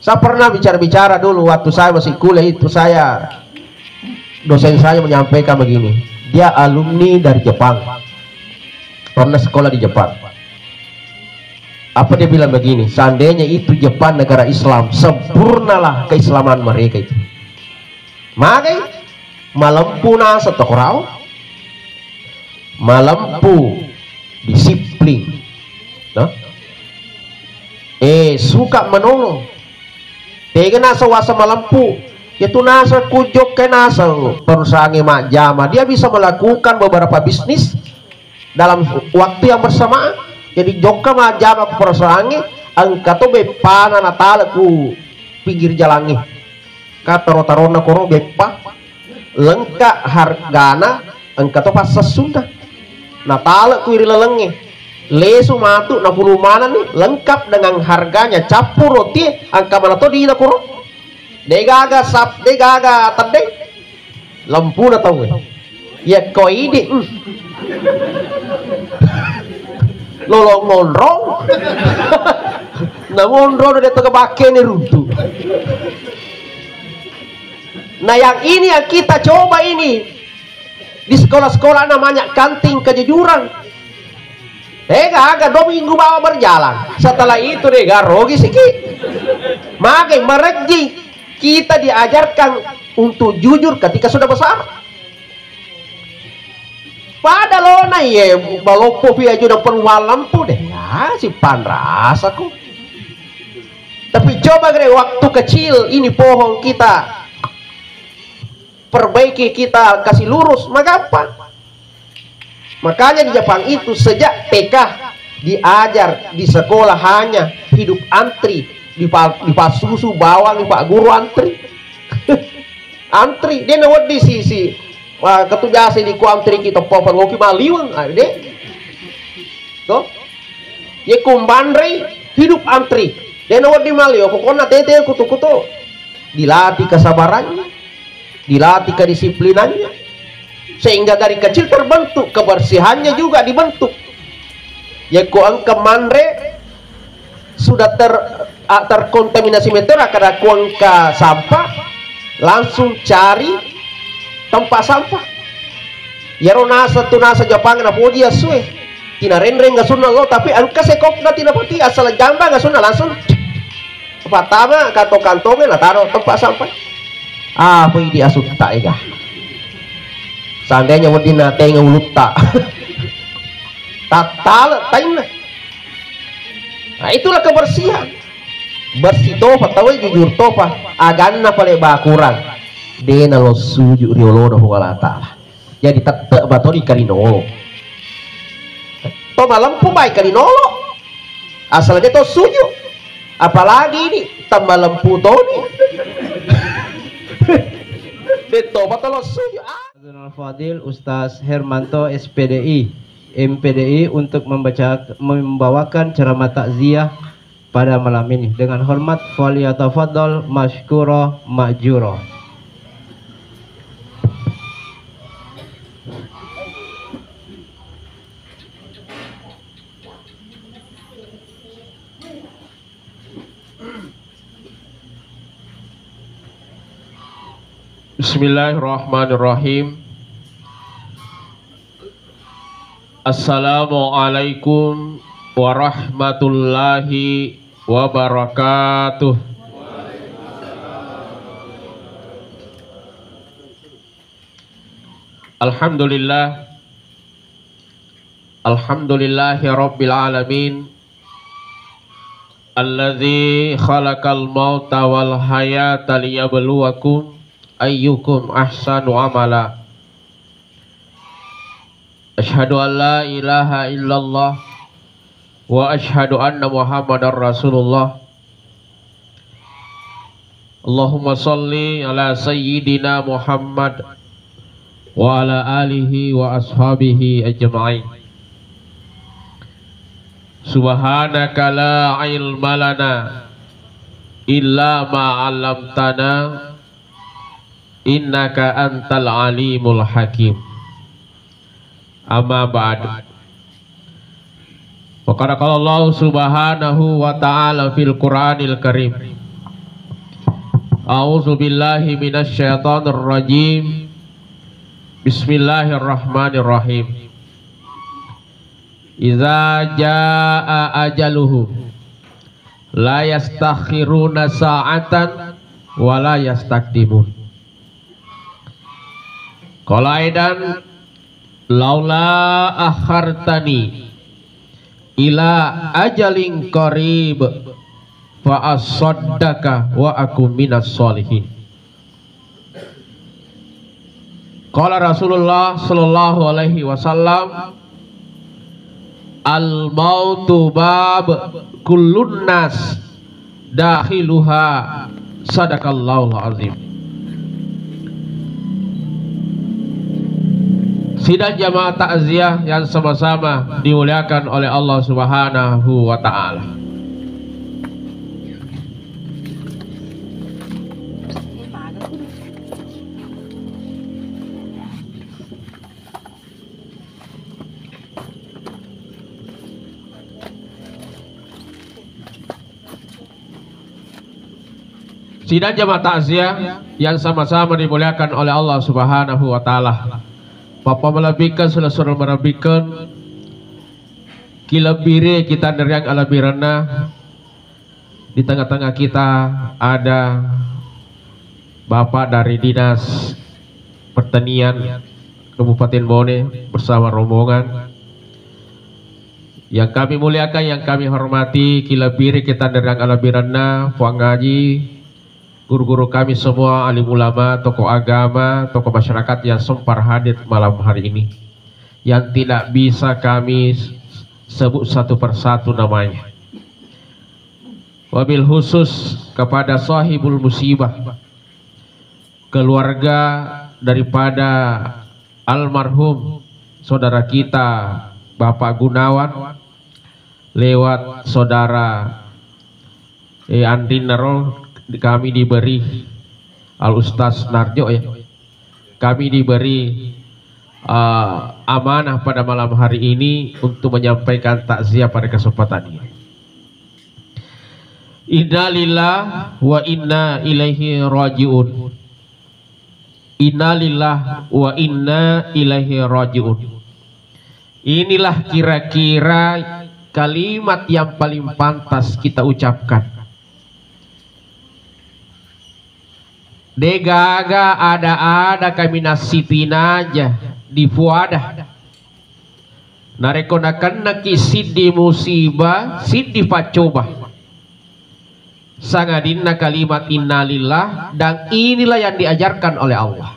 Saya pernah bicara-bicara dulu waktu saya masih kuliah itu, dosen saya menyampaikan begini, dia alumni dari Jepang, pernah sekolah di Jepang. Apa dia bilang begini, seandainya itu Jepang negara Islam, sempurnalah keislaman mereka itu. Maka malampu nasa tokorau, malampu disiplin, no? Suka menolong. Tega nasa wasa malampu, itu nasa kujok ke nasa perusahaan emak jama, dia bisa melakukan beberapa bisnis dalam waktu yang bersamaan. Jadi joka mah jama perusahaan angka to bepana natala ku pinggir jalannya kata rotarona koro bepa lengkap hargana angka to pas sesunda natala ku iri lelenge lesu matu na puluh mana nih lengkap dengan harganya capur roti angka mana to di koro degaga sap degaga tade lampu na tau ya kau ide lolong ngonrong nah ngonrong udah tegebake nih runtuh. Nah yang ini yang kita coba ini di sekolah-sekolah namanya kanting kejujuran. Agak 2 minggu bawa berjalan, setelah itu rogi sikit. Maka mereji kita diajarkan untuk jujur ketika sudah besar. Pada lona ya balopo via juga perubahan lampu deh ya si panras aku. Tapi coba gede waktu kecil ini pohon kita perbaiki, kita kasih lurus, maka apa? Makanya di Jepang itu sejak TK diajar di sekolah hanya hidup antri di Pak Susu bawang di Pak Guru antri. Antri dia nawat di sisi ketu biasa di kuantri kita popon ngoki maliwang ade to ye kumbandri hidup antri dan wadi malio pokoknya tete kutu-kutu dilatih kesabarannya, dilatih kedisiplinannya, sehingga dari kecil terbentuk kebersihannya juga dibentuk. Ya ku angka mandre sudah terkontaminasi meteor karena ku angka sampah langsung cari tempat sampah. Ya nasa tu nasa Jepang na puji asue. Tina renreng ga sunna lo tapi angka sekok na tina pati asal jamba ga sunna langsung. Pertama kantong-kantongnya na taruh tempat sampah. Apa ini asut tak ega. Seandainya wadina tenga ulutta. Tatal taina. Nah itulah kebersihan. Bersih topa tahu jujur topa aganna pale bakurang. Dena lo suju riolo na Allah Ta'ala. Jadi tetap batori karinolo. To malam pun baik karinolo. Asalnya to suju. Apalagi ini tambah lempu to ni. Beto batalo suju. Fadil Ustaz Hermanto SPDI MPDI untuk membawakan ceramah takziah pada malam ini. Dengan hormat faliyatafadhal masykura ma'jura. Bismillahirrahmanirrahim. Assalamualaikum warahmatullahi wabarakatuh. Alhamdulillah. Alhamdulillahi rabbil alamin. Alladzi khalaqal mauta wal hayata liyabluwakum ayyukum ahsanu amala. Asyhadu an la ilaha illallah wa asyhadu anna Muhammadar Rasulullah. Allahumma salli ala sayyidina Muhammad wa ala alihi wa ashabihi ajma'in. Subhanaka la ilma lana illa ma 'allamtana innaka antal alimul hakim. Amma ba'du. Wa qala Allah subhanahu wa ta'ala fil Qur'anil Karim. A'udzu billahi minasyaitonir rajim. Bismillahirrahmanirrahim. Idza jaa ajaluhum la yastakhiruna sa'atan wa la yastaqdimun. Qala aidan laula akhartani ila ajalin qarib fa asaddaka wa aku minas sholihin. Qala Rasulullah sallallahu alaihi wasallam, al mautu bab kullun nas dakhiluha sadaqallahul azim. Sidang jamaah takziah yang sama-sama dimuliakan oleh Allah Subhanahu wa taala. Sidang jamaah takziah yang sama-sama dimuliakan oleh Allah Subhanahu wa taala. Papa melebihkan suruh melebihkan kilabire kita neriang alabirana. Di tengah-tengah kita ada Bapak dari Dinas Pertanian Kabupaten Bone bersama rombongan. Yang kami muliakan, yang kami hormati, kilabire kita neriang alabirana, puang ngaji, guru-guru kami semua, alim ulama, tokoh agama, tokoh masyarakat yang sempat hadir malam hari ini, yang tidak bisa kami sebut satu persatu namanya. Wabil khusus kepada sahibul musibah, keluarga daripada almarhum saudara kita Bapak Gunawan, lewat saudara Andin Naro, kami diberi Al Ustaz Narjo ya, kami diberi amanah pada malam hari ini untuk menyampaikan takziah pada kesempatan ini. Inna lillah wa inna ilaihi rajiun. Inna lillah wa inna ilaihi rajiun. Inilah kira-kira kalimat yang paling pantas kita ucapkan. Degaga ada kami nasipin aja di fuadah. Narekonakan naki sidi musibah, sidi pacoba. Sangadinna kalimat innalillah, dan inilah yang diajarkan oleh Allah.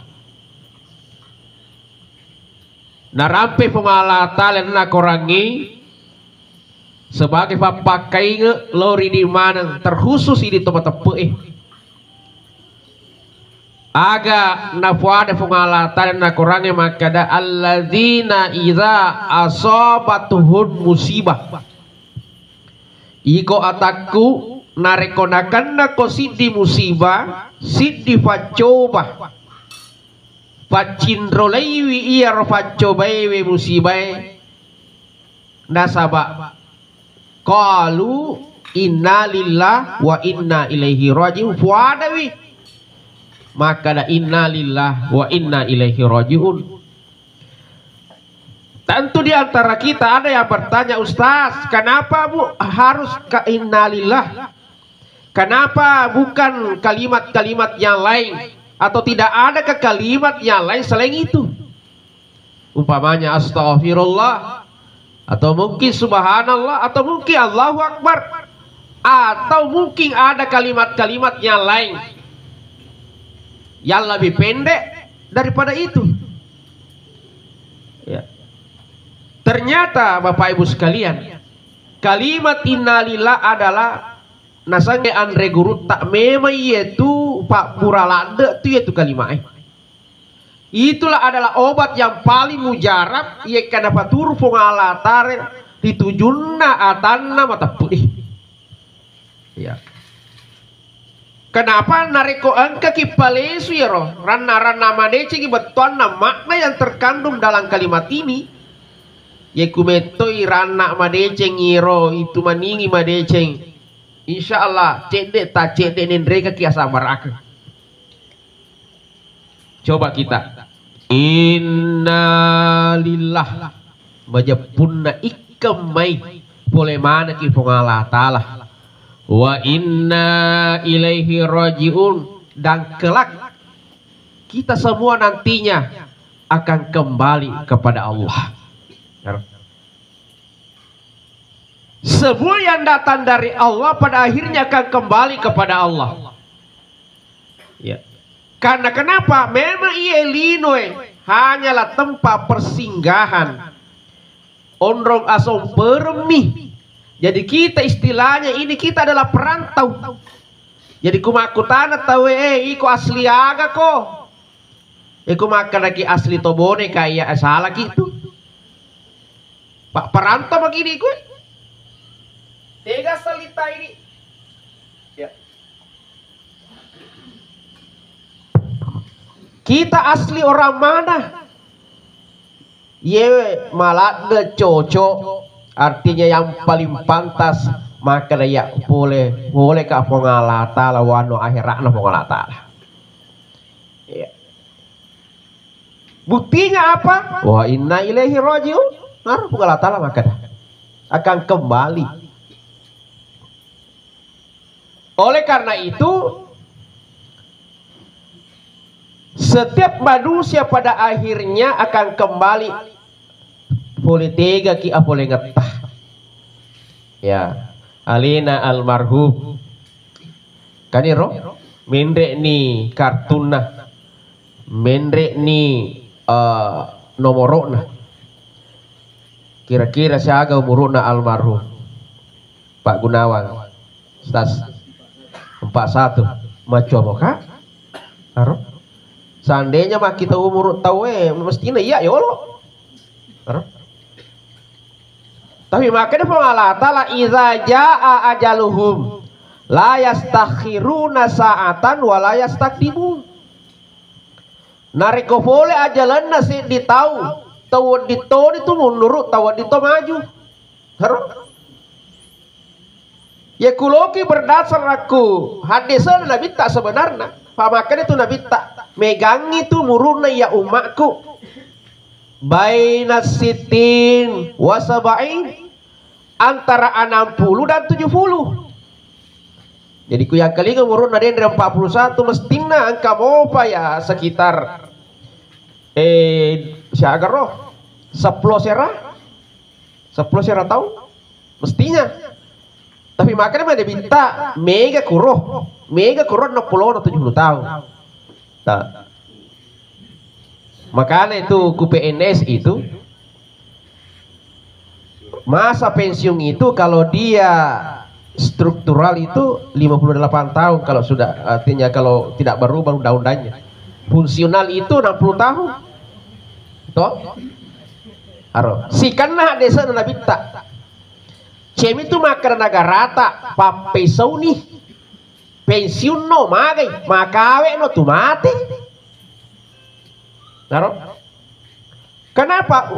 Narampe pengalatan nak korangi sebagai papakai lori di mana terkhusus di tempat tepe. Aga nafuada pengalatan na kurangnya makada alladzina idza asabatuhum musibah iko ataku narekonakan na ko sidi musibah sidi facoba facindrolewi iya facobaewe musibah nasaba qalu inna lillah wa inna ilaihi rajiun fuadawi. Maka da inna lillah wa inna ilaihi rajiun. Tentu di antara kita ada yang bertanya, Ustaz, kenapa Bu harus ke inna lillah? Kenapa bukan kalimat-kalimat yang lain? Atau tidak ada ke kalimat yang lain selain itu? Umpamanya astaghfirullah, atau mungkin subhanallah, atau mungkin Allahu Akbar, atau mungkin ada kalimat-kalimat yang lain yang lebih pendek daripada itu. Ya. Ternyata Bapak Ibu sekalian, kalimat innalillah adalah nasange andre guru tak memang yaitu Pak Puralade itu yaitu kalimat. Itulah adalah obat yang paling mujarab ia kana patur pengalatare ditujunna atanna mata putih. Ya. Kenapa nareko angka kipalesu ya roh rana madece ki betuan makna yang terkandung dalam kalimat ini ya kumetoi rana madece ngiro itu maningi madece insyaallah cedek tak cedek nendreka kiasa baraka Coba kita innalillah majapunna ikamai boleh mana ki Allah Ta'ala wa inna ilaihi rajiun, dan kelak kita semua nantinya akan kembali kepada Allah. Semua yang datang dari Allah pada akhirnya akan kembali kepada Allah. Ya. Karena kenapa? Memang Ielinoe hanyalah tempat persinggahan. Ondrong asom permi. Jadi kita istilahnya ini kita adalah perantau. Jadi kumakutana tahu iko asli aga ko. Iku makan lagi asli tobone kayak salah gitu. Pak perantau begini gue. Tiga salita ini. Ya. Kita asli orang mana? Ye malah cocok, artinya yang paling pantas maka ya boleh ka Allah Ta'ala wano akhiratna Allah Ta'ala. Ya. Buktinya apa? Wa inna ilaihi rajiun. Nah, Allah Ta'ala maka akan kembali. Oleh karena itu, setiap manusia pada akhirnya akan kembali boleh tega ki boleh ngetah. Ya, alina almarhum. Kaniro mendrek ni kartunna. Mendrek ni nomorona. Kira-kira siaga umuruna almarhum Pak Gunawan. Stas 41 macam apa? Aro? Seandainya mah kita umur tahu mestinya iya ya Allah. Tapi makanya Allah Ta'ala idza jaa ajaluhum la yastakhiruna sa'atan wa la yastaqdimun. Nariko boleh ajalanna sih ditau. Tahu dito itu mundur, tahu dito maju. Ya kuloki berdasar aku hadisan Nabi tak sebenarnya. Pamakan itu Nabi tak megang itu muruna ya umatku. Baina sitin wasabain, antara 60 dan 70. Jadi ku yang kali ngurun ada yang 41 mestinya angka apa ya sekitar siaga roh 10 sera tahu mestinya. Tapi makanya ada minta mega kuroh 60 atau 70 tahun. Nah, makanya itu ku PNS itu masa pensiun itu kalau dia struktural itu 58 tahun, kalau sudah artinya kalau tidak berubah undang-undangnya. Fungsional itu 60 tahun. Toh? Aro, sikanlah desa na bita. Cemi itu makan negara rata, papesau nih. Pensiun no magai, makawe no tu mati. Naro? Kenapa?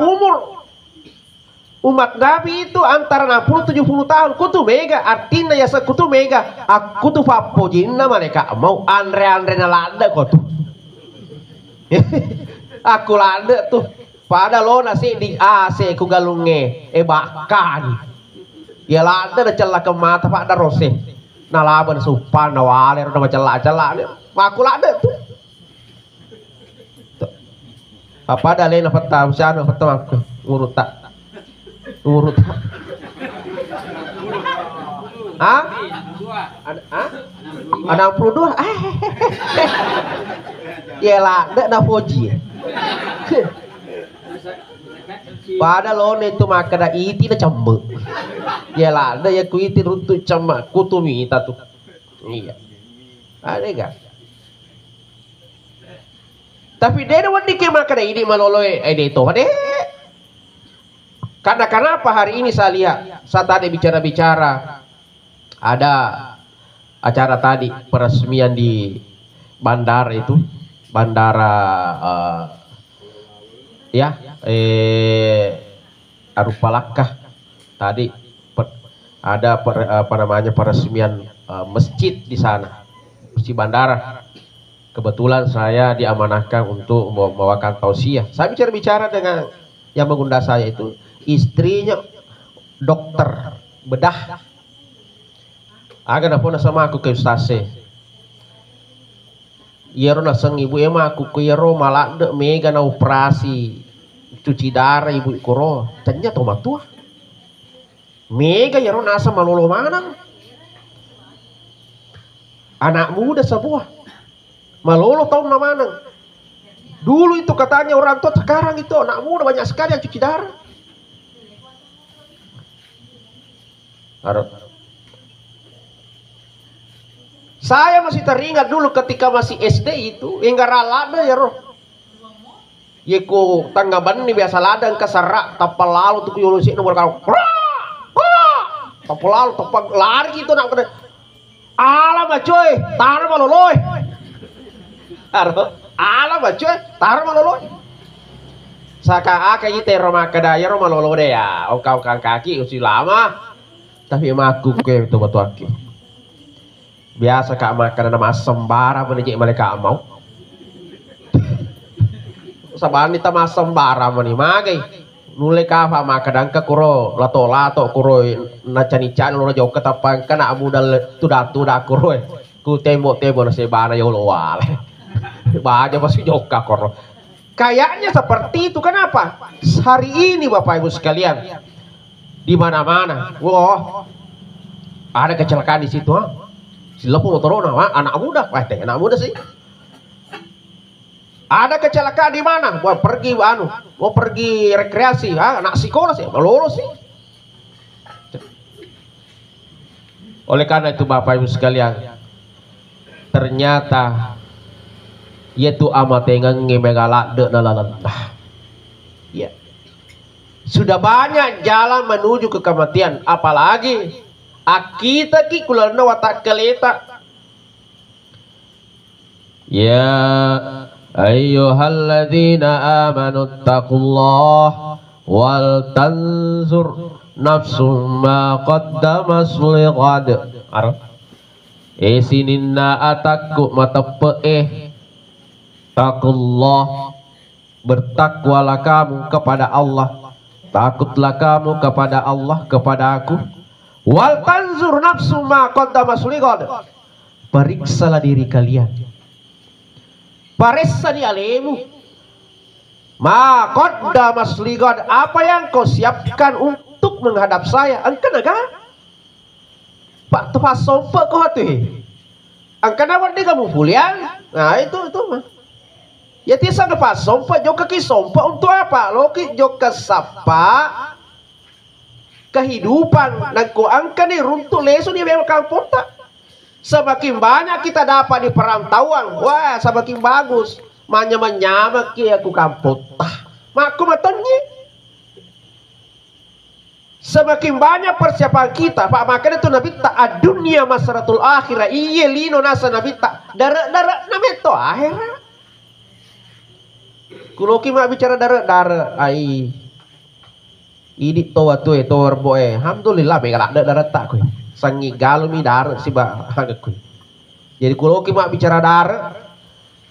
Umat Nabi itu antara 60-70 tahun. Kutu mega, artinya ya sekutu mega. Aku tuh papojinna mereka mau andre-andre nalada kok tuh. Aku lada tuh. Pada lo nasi di AC ku galunge bahkan ya lada da celah ke mata pada rose nalaban supan nawale udah celah-celah aku lada tuh. Apa ada lain apa tahu siapa apa tahu aku urut tak ah ada 62 ya lada da poji. Pada lo itu maka ada iti na cambek. Ya lah, ada ya ku iti runtuh cambek, kutu minta tuh. Iya. Ada gak? Tapi dia ada ke maka ada ini maloloy, itu deh. Karena kenapa hari ini saya lihat saat tadi bicara-bicara ada acara tadi peresmian di bandara itu, bandara Arupalakah tadi ada apa namanya peresmian masjid di sana, masjid bandara. kebetulan saya diamanahkan untuk membawakan tausiah. Saya bicara dengan yang mengundang saya itu istrinya dokter bedah. Agak napon sama aku ke ustase. Iya na sang ibu ema aku ke yero malah de mega na operasi cuci darah ibu koro. Ternyata matua. Mega yero nasa malolo mana? Anak muda sebuah malolo tahun mana? Dulu itu katanya orang tua, sekarang itu anak muda banyak sekali yang cuci darah. Saya masih teringat dulu ketika masih SD itu enggak ralada ya roh. Yeko tanggaban ini biasa ladang keserak tapal lalu tuh yulusi nomor kau. Tapal lalu tapal lari gitu nak kena. Alam coy, taruh maloloy. Alam coy, taruh maloloy. Saka aka ite roma kedaya roma malolo deh ya. Kau kaki usi lama. Tapi maku ke itu batu aki. Biasa kak makan nama sembara menijik mereka mau. Saban nita mas sembara meni magai. Nule kafa makadang ke kuro lato kuro nacan lo jauh ketapang kena modal tuda kuro ku tembok na sebana ya Allah baca masih jauh kuro kayaknya seperti itu. Kenapa hari ini Bapak Ibu sekalian di mana-mana wah ada kecelakaan di situ silapu motor anak muda anak muda sih. Ada kecelakaan di mana? Mau pergi rekreasi, anak sekolah sih, lulus sih. Oleh karena itu Bapak Ibu sekalian, ternyata yaitu amat tengang ngemegalak de nalalantah. Ya, sudah banyak jalan menuju ke kematian, apalagi kita ki kulana watak keleta. Ya ayyuhalladzina amanu taqullah wal tanzur nafsum ma qaddamas liqad. Sininna atakku matepe taqullah, bertakwalah kamu kepada Allah, takutlah kamu kepada Allah, kepada aku. Wal tanzur nafsum ma qaddamas liqad, periksalah diri kalian. Paressa di alemu makoda masligod, apa yang kau siapkan untuk menghadap saya. Angka naga pak tepas sompa kau hati angka nawar dia kamu pulian. Nah itu mah ya tisa ngepas sompa joka ki sompa untuk apa loki joka sapa kehidupan dan ko angka nih runtuh lesu dia memang kampung tak. Semakin banyak kita dapat di perantauan, wah semakin bagus. Menyama ki aku kamput. Maku matonnya. Semakin banyak persiapan kita, Pak, makanya itu nabi tak dunia masaratul akhirah. Iya lino nasa nabi tak darah nabi to akhirat. Kuloki mak bicara darah ai. Ini toa tu boy. Alhamdulillah begalak darah tak kuy. Sangi galumi dar si bah hagaku. Jadi kalau kita bicara dar,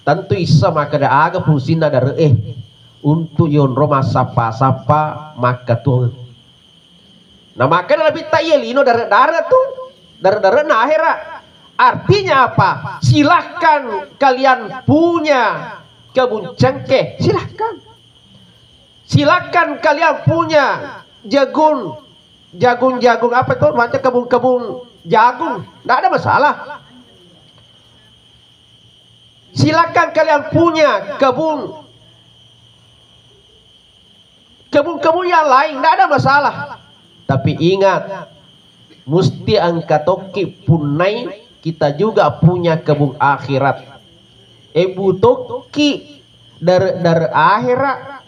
tentu isa maka ada aga pusina dar untuk yon roma sapa maka tuh. Nah maka lebih tayelino dar tuh dar na akhirat. Artinya apa? Silahkan kalian punya kebun cengkeh, silahkan kalian punya jagung apa itu macam kebun jagung, tidak ada masalah. Silakan kalian punya kebun yang lain, tidak ada masalah. Tapi ingat, mesti angkat toki punai kita juga punya kebun akhirat. Ibu toki dari akhirat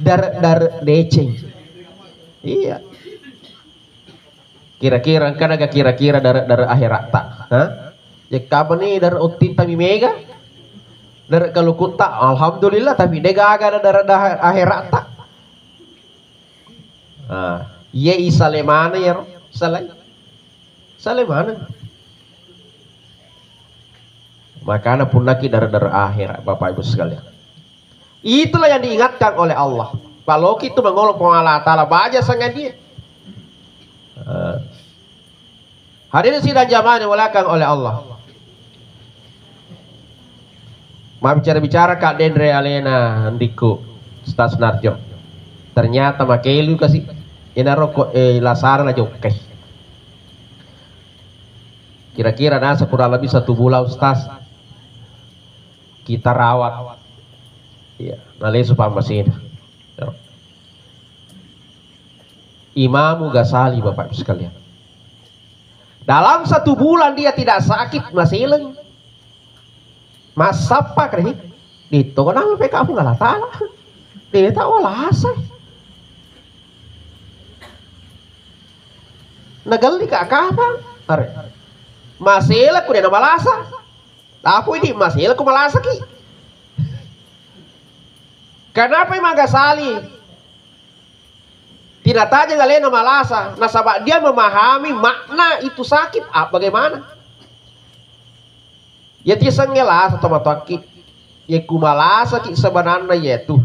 dari deceng. Iya. Kira-kira kan agak kira-kira dari akhirat tak? Ya kapan nih dari utin tapi mega? Dari kalau kuta, alhamdulillah tapi dega agak dari akhirat tak? Ye isale mana ya? Sale mana? Makanya pun lagi dari akhirat, Bapak Ibu sekalian. Itulah yang diingatkan oleh Allah. Kalau kita mengolok Allah Ta'ala baca sangat dia. Hadirin sidang jamaah yang dimuliakan oleh Allah. Mau bicara Kak Dendre Alena Andiko Stas Narjo. Ternyata makelu kasih ina rokok lasar la jokai. Kira-kira nasa kurang lebih 1 bulan Ustaz kita rawat. Iya, nalih supaya mesin. Imam Ghazali Bapak Ibu sekalian. Dalam 1 bulan dia tidak sakit masih hilang. Mas apa kali? Dito ko nang pe kamu nggak latala. Dia tahu lahasa. Nagali ka kapan? Are. Masih ku dia na malasa. Aku ini masih ku malasa ki. Kenapa Imam Ghazali tidak tanya galena malasa? Nasabak dia memahami makna itu sakit. Bagaimana? Ya tisangela atau mataki. Ya kumalasa ki sebenarnya yaitu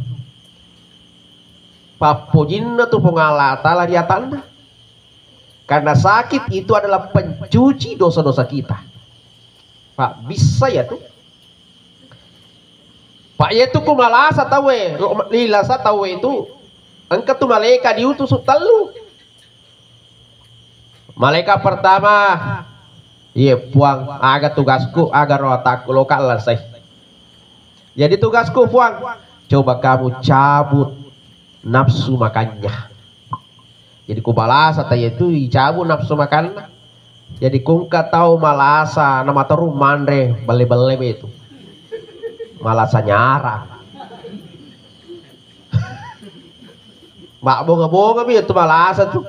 papojinna tu pengalata lah dia tanda. Karena sakit itu adalah pencuci dosa-dosa kita. Pak bisa ya tuh. Pak yaitu kumalasa tahu lilasa tahu itu. Engkau tuh malaikat diutus telu. Malaikat pertama, iya puang, agar tugasku, agar rotaku lokal selesai. Jadi tugasku puang, coba kamu cabut nafsu makannya. Jadi ku balasa tanya itu cabut nafsu makannya. Jadi kungka tahu malasa nama teru mandre bale-bale itu. Malasa nyara. Mak bonga-bonga itu malasa tuh.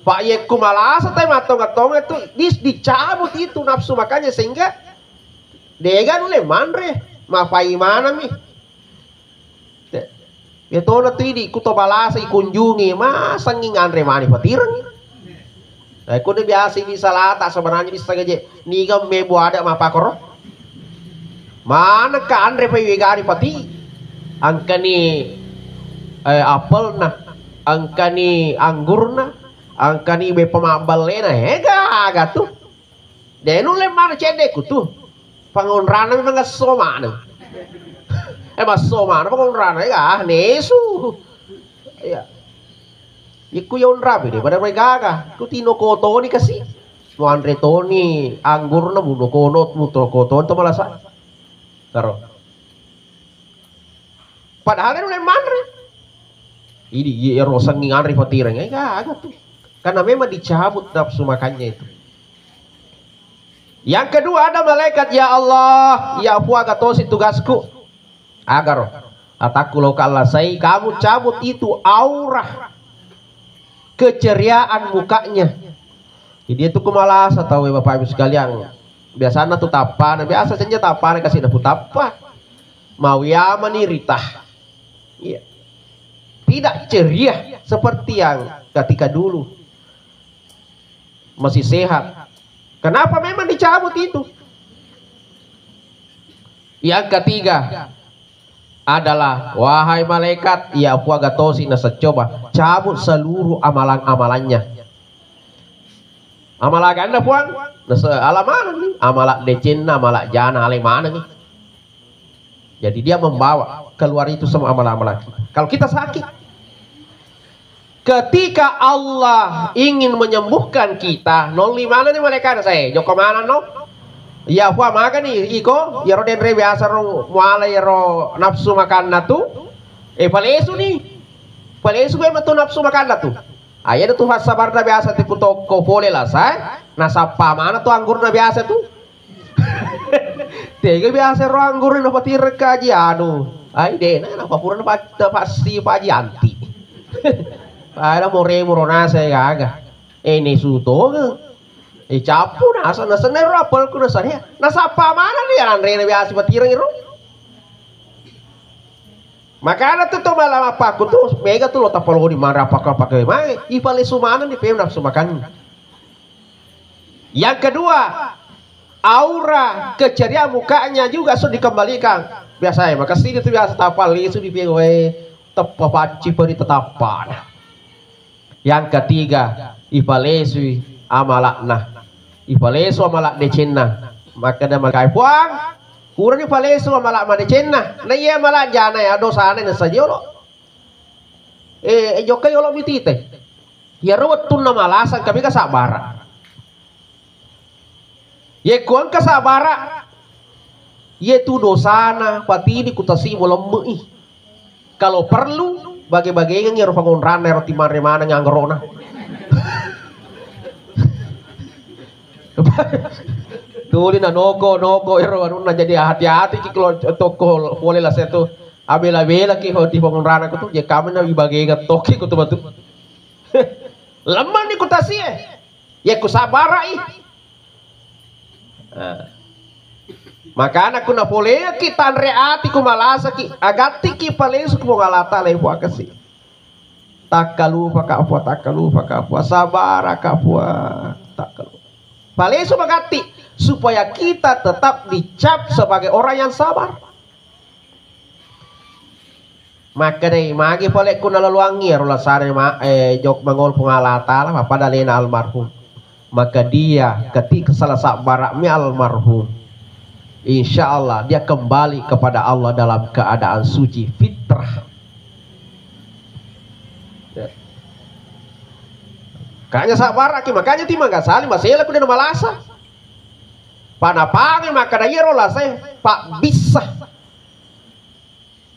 Pak Yeku malasa tapi matong-matong itu dicabut itu nafsu makanya sehingga dega nule mandre mafai mana mi. Ya toh tuh ini kuto balasa ikunjungi masa ngingandre mani patirang. Aku udah biasa bisa lata sebenarnya bisa gaje niga mebo ada mah pakoro. Mana ka andre payegari pati angkani apel na angkani anggur na angkani be pemambal lena hega aga tuh denu le mana cedeku tuh pangonrana memang gak somana mas somana pangonrana ya nesu ya iku yon rabi deh pada mereka aga ku tino koto ni kasih mo andre toni anggur na buno konot muto koto to malah sa taro padahal kan le mana ini ya rosan ngingari patirang agak tuh karena memang dicabut nafsu makannya itu. Yang kedua ada malaikat ya Allah ya puaga tosi tugasku agar ataku lokal saya kamu cabut itu aura keceriaan mukanya. Jadi itu kumalas atau Bapak Ibu sekalian biasanya tuh tapan biasa saja tapan kasih napu tapa mau yamani ritah. Iya. Tidak ceria seperti yang ketika dulu masih sehat. Kenapa memang dicabut itu? Yang ketiga adalah wahai malaikat ya puagatosi nasa coba cabut seluruh amalan-amalannya. Amalagan na puang nasa alaman nih amalak decen amalak jana alemana nih. Jadi dia membawa keluar itu semua amalan-amalan. Kalau kita sakit ketika Allah ingin menyembuhkan kita, noli mana nih mereka saya? Joko mana no? Ya, apa makan nih? Iko, ya roden re biasa ro muala ya ro nafsu makan natu. Palesu nih, palesu gue matu nafsu makan natu. Ayah itu has sabar na biasa tipu toko boleh lah saya. Nasapa mana tuh anggur na biasa tuh? Tiga biasa ro anggur na patir kaji anu. Ay deh, na papura na pasti paji anti. Para more nasa gaga. Ini suto capu nasa nero apel ku nasa dia. Nasa apa mana dia andre na biasa patirang iro. Maka tuh tuh malam apa aku tuh mega tuh lo tapalo di mana apakah pakai mai ipale sumana di pem nafsu makan. Yang kedua aura keceria mukanya juga sudah dikembalikan. Biasa ya, maka sini itu biasa tapal itu di piwe tepapaci peri tetapan. Yang ketiga, ipalesu amalakna. Ipalesu amalak decenna. Maka dah makai puang. Kurang ipalesu amalak madecenna. Na iya malak jana ya dosa na saja lo. Jokai lo mitite. Ya rawat tun na malasan kami kasabara. Ye kuang kasabara. Ye tu dosana patini kutasi lemui. Kalau perlu bagi-bagi yang ngiru pangun rana roti mana ngangerona. Tuli na noko ero anu na jadi hati-hati ki kalau toko boleh lah saya tu abela-bela ki hoti pangun rana ku tu je kami na bagi toki ku tu batu. Lemah ni kutasi ye kusabara maka aku na boleh kita reati ku malasa ki agati ki palesu ku ngalata lepo akasi takalu pakapua sabara kapua takalu palesu magati supaya kita tetap dicap sebagai orang yang sabar. Maka deh magi boleh ku nalaluangi rola sare jok mangol pungalata lah pada lena almarhum. Maka dia ketika salah sabar mi almarhum, insya Allah dia kembali kepada Allah dalam keadaan suci fitrah. Kayaknya sabar aki makanya timang gak saling masih aku dia malasa. Panapangi maka dah rola saya pak bisa.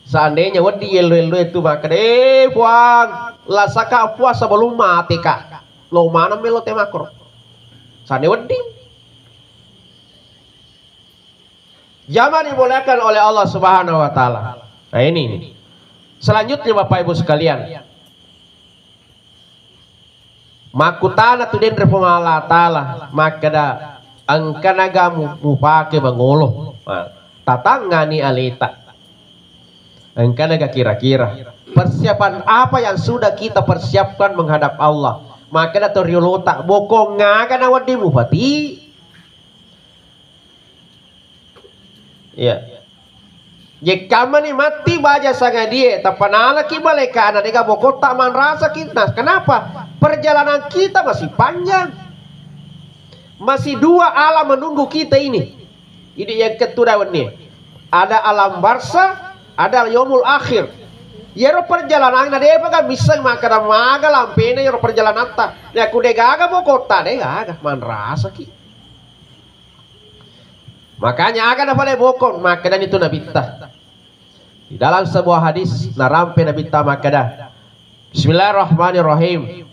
Seandainya wedi elu itu maka deh puang lasaka puasa belum mati kak. Lo mana melo temakor. Sane wedi. Zaman dibolehkan oleh Allah Subhanahu wa taala. Nah ini. Selanjutnya Bapak Ibu sekalian. Makutana tu den Allah taala maka da angkanaga mupake mangolo. Tatangani alita. Angkanaga kira-kira persiapan apa yang sudah kita persiapkan menghadap Allah. Maka da toriolota bokong ngaga na wadi mupati. Ya. Jika mani mati baja sangat dia, tapanala ki malaikat anak deka bokot tak man rasa kita. Kenapa? Perjalanan kita masih panjang. Masih dua alam menunggu kita ini. Ini yang kedua ini. Ada alam barza, ada yaumul akhir. Yero perjalanan na dia kan bisa makan maga lampena yero perjalanan ta. Ya kude gaga bokot ta deh gaga man rasa ki. Makanya akan apa bokon makanan itu Nabi ta. Di dalam sebuah hadis narampe Nabi ta makada. Bismillahirrahmanirrahim.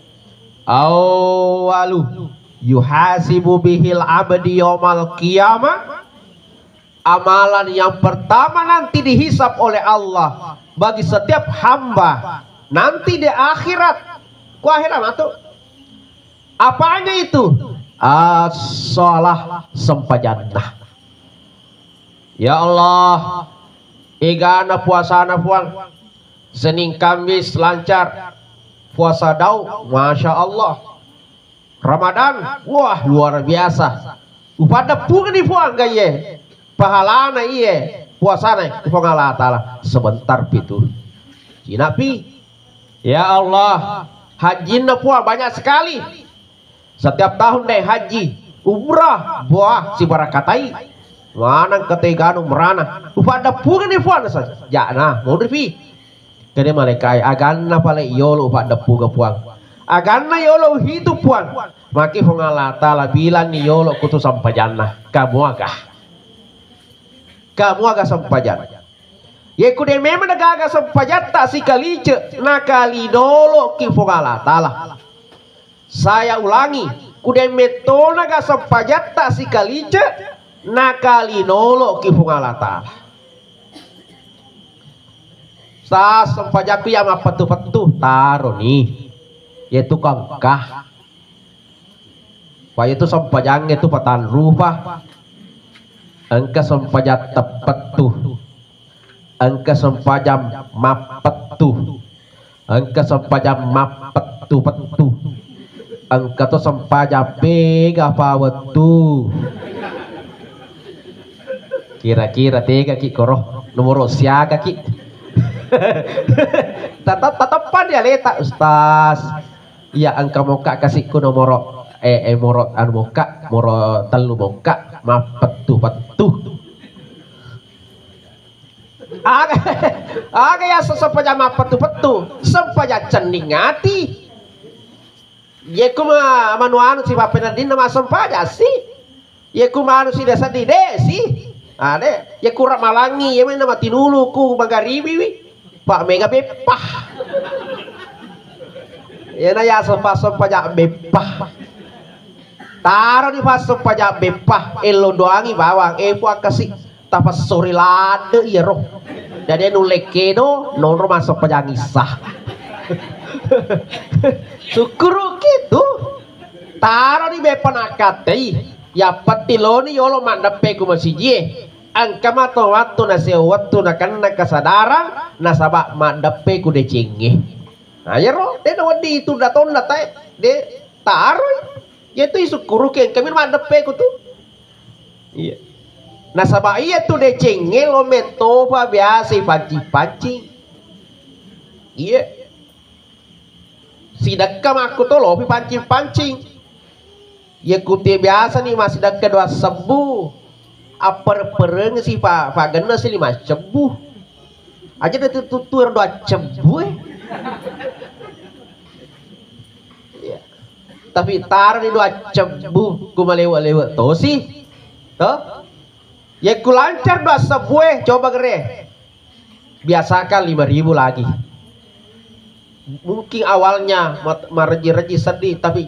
Awalu yuhasibu bihil abdi yaumal qiyamah. Amalan yang pertama nanti dihisap oleh Allah bagi setiap hamba nanti di akhirat. Ku akhirat atau apanya itu? As-shalah sempajannah. Ya Allah, igana puasana puang, Senin Kamis lancar, puasa dau, masya Allah. Ramadan, wah luar biasa. Upada pun di puang gaya, pahalana iye, puasana puang Allah Taala sebentar pitu. Cinapi, ya Allah, haji na puang banyak sekali. Setiap tahun deh haji, umrah, buah si barakatai. Mana keteganu merana upada pungan ni puan saja jana mau depi kene malaikai agana pale yolo upada puga puang agana yolo hidup puang maki hongala taala bilan ni yolo kutu sampajana kamu aga sampajana ye kude memang aga sampajata si kalice nakali dolo ki hongala taala saya ulangi kude metona aga sampajata si kalice nakali nolo ki fungalata sa sempajaku yang apa tu taro nih yaitu kangkah pak itu sempajang itu patan rupa engka sempajat tepetu engka sempajam mapetu engka sempajam mapetu petu engka tu sempajam pega pawetu Kira-kira tega ki koroh nomor siaga ki. Tatapan ya leta Ustaz. Ya angka moka kasihku nomor moro anu moka moro telu moka ma petu. Aga ya sesampaja ma petu sampaja cening ati. Ye kuma manuanu si Bapenadin nama sampaja sih. Ye kuma anu si desa di desi. Ade ye kurang malangi ye nama tinulu ku bagaribi wi. Pak mega bepah. Ye na ya sampaja bepah. Taruh di pasok pajak bepah elo doangi bawang puak kasih tapas sore lade ya roh jadi nuleke do nol masuk pajak ngisah. Syukur gitu taruh di bepan akatei ya petiloni yolo mandape ku masijie angka mato waktu nasi waktu nakan nakasadaran nasabak mandape ku decenge. Nah ya roh de wadi itu daton datai de taruh ya itu isu kuruke kami mandep ku tuh. Iya. Nah sabab iya tuh de cengel lo metoba biasa pancing. Iya. Sidakam aku tuh lo pancing. Ya kuti biasa nih masih dekat dua sebu. Pereng sih pak gena sih 5 cebu. Aja ada tutur 2 cebu. Tapi tar di 2 cebu ku malewa-lewa to sih toh ya ku lancar 2 sebuah coba gere biasakan 5.000 lagi mungkin awalnya mareji-reji sedih tapi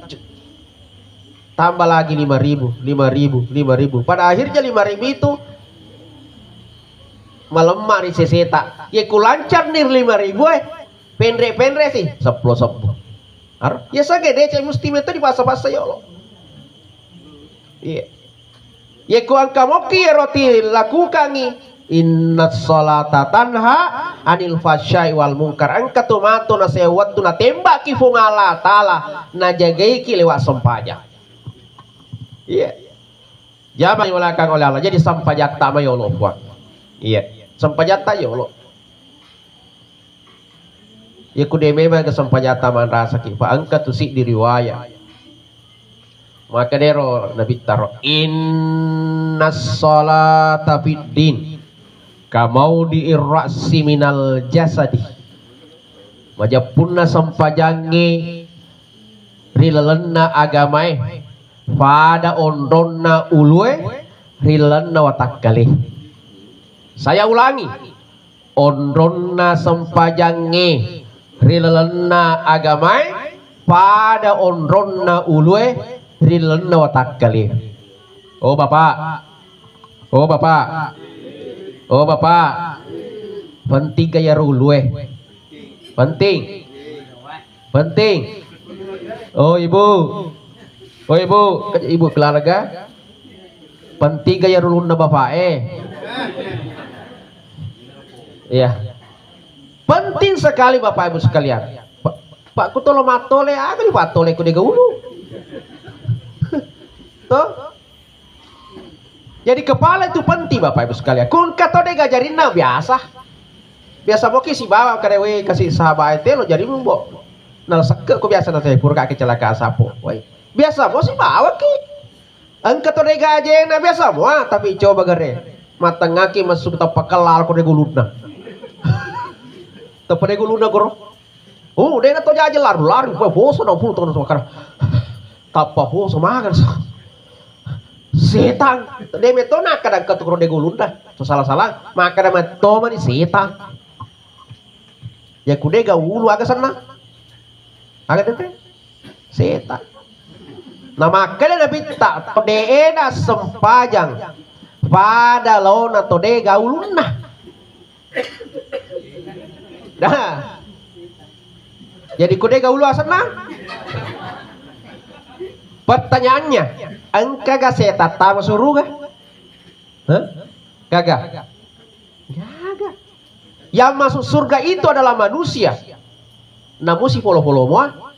tambah lagi 5.000 pada akhirnya 5.000 itu melemah di seseta ya ku lancar nih 5.000 pendre sih 10 ya sagede cai mesti metu di pasar-pasar ya Allah. Iya. Ya ku angka moki ya roti lakukan inna sholata tanha anil fahsya'i wal munkar angka tumato na sewatu na tembak ki fungala taala na jagai ki lewat sampaja. Iya. Jaman walakang oleh Allah jadi sampajak tama ya Allah buat. Iya. Sampajak ta ya Allah. Ya kude memang kesampajata man rasa ki pa angkat tu si diriwayat maka dero nabi taro innas sholata fiddin kamau diirrasi minal jasadi majapunna sampajange rilalenna agamai pada ondonna ulue rilalenna watakkale. Saya ulangi ondonna sampajange rilalana agamai pada ondronna ulue rilalana watakkali. Oh bapak penting gaya ulue penting oh ibu keluarga penting gaya ulunna bapak iya. Penting sekali Bapak Ibu sekalian. Pak ku tolo matole aga di patole ku dega ulu. Toh? Jadi kepala itu penting Bapak Ibu sekalian. Kun kato dega jarina biasa. Biasa moki si bawa karewe kasih sahabat lo jadi mumbo. Nal seke ku biasa nang purka kecelakaan sapo. Woi. Biasa mo si bawa ki. Angka to dega ajena biasa mo tapi coba gere. Matangaki masuk tapak kelal ku dega uluna. Tapane guluna goro. Oh, dena to jaje lari boso na pun to makar. Tapa boso makan. Setan. De meto na kadang katukro de gulunda. So salah-salah maka na matoma ni setan. Ya kude ga ulu aga sana. Aga tete. Setan. Na makanya nabi tak pedeena sempajang pada lona to de ga uluna. Dah. Jadi kude gaulu asana. Pertanyaannya, engkau gak setat tahu suruh gak? Kagak. Yang masuk surga itu adalah manusia. Namun si polo-polo mua.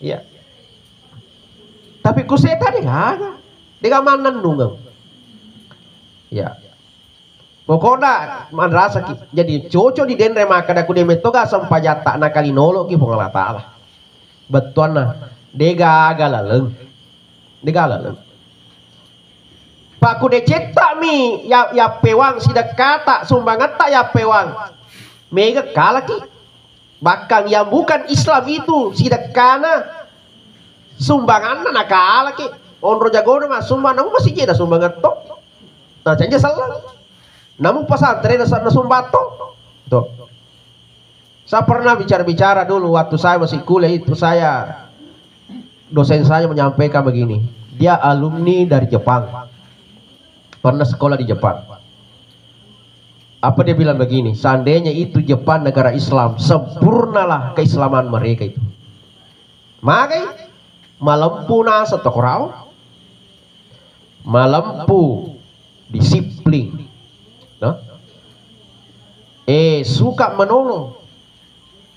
Iya. Tapi ku setan dia kagak. Dia mana nunggu. Ya. pokoknya madrasah ki jadi cocok di denre maka aku demetoga sampajata na kalinolo ki pong Allah Ta'ala betuan na dega galaleng Pak kude cetak mi ya pewang sidak kata sumbangan tak ya pewang mega kalaki bahkan yang bukan Islam itu sidak kana sumbangan na kalaki onro jagono mas sumbangan masih jeda sumbangan to nah canja salah namun pesantren na sumbato tuh saya pernah bicara dulu waktu saya masih kuliah itu saya dosen saya menyampaikan begini dia alumni dari Jepang pernah sekolah di Jepang. Apa dia bilang begini, seandainya itu Jepang negara Islam, sempurnalah keislaman mereka itu. Maka malampu nasa tokorau, malampu disiplin, no? Suka menolong.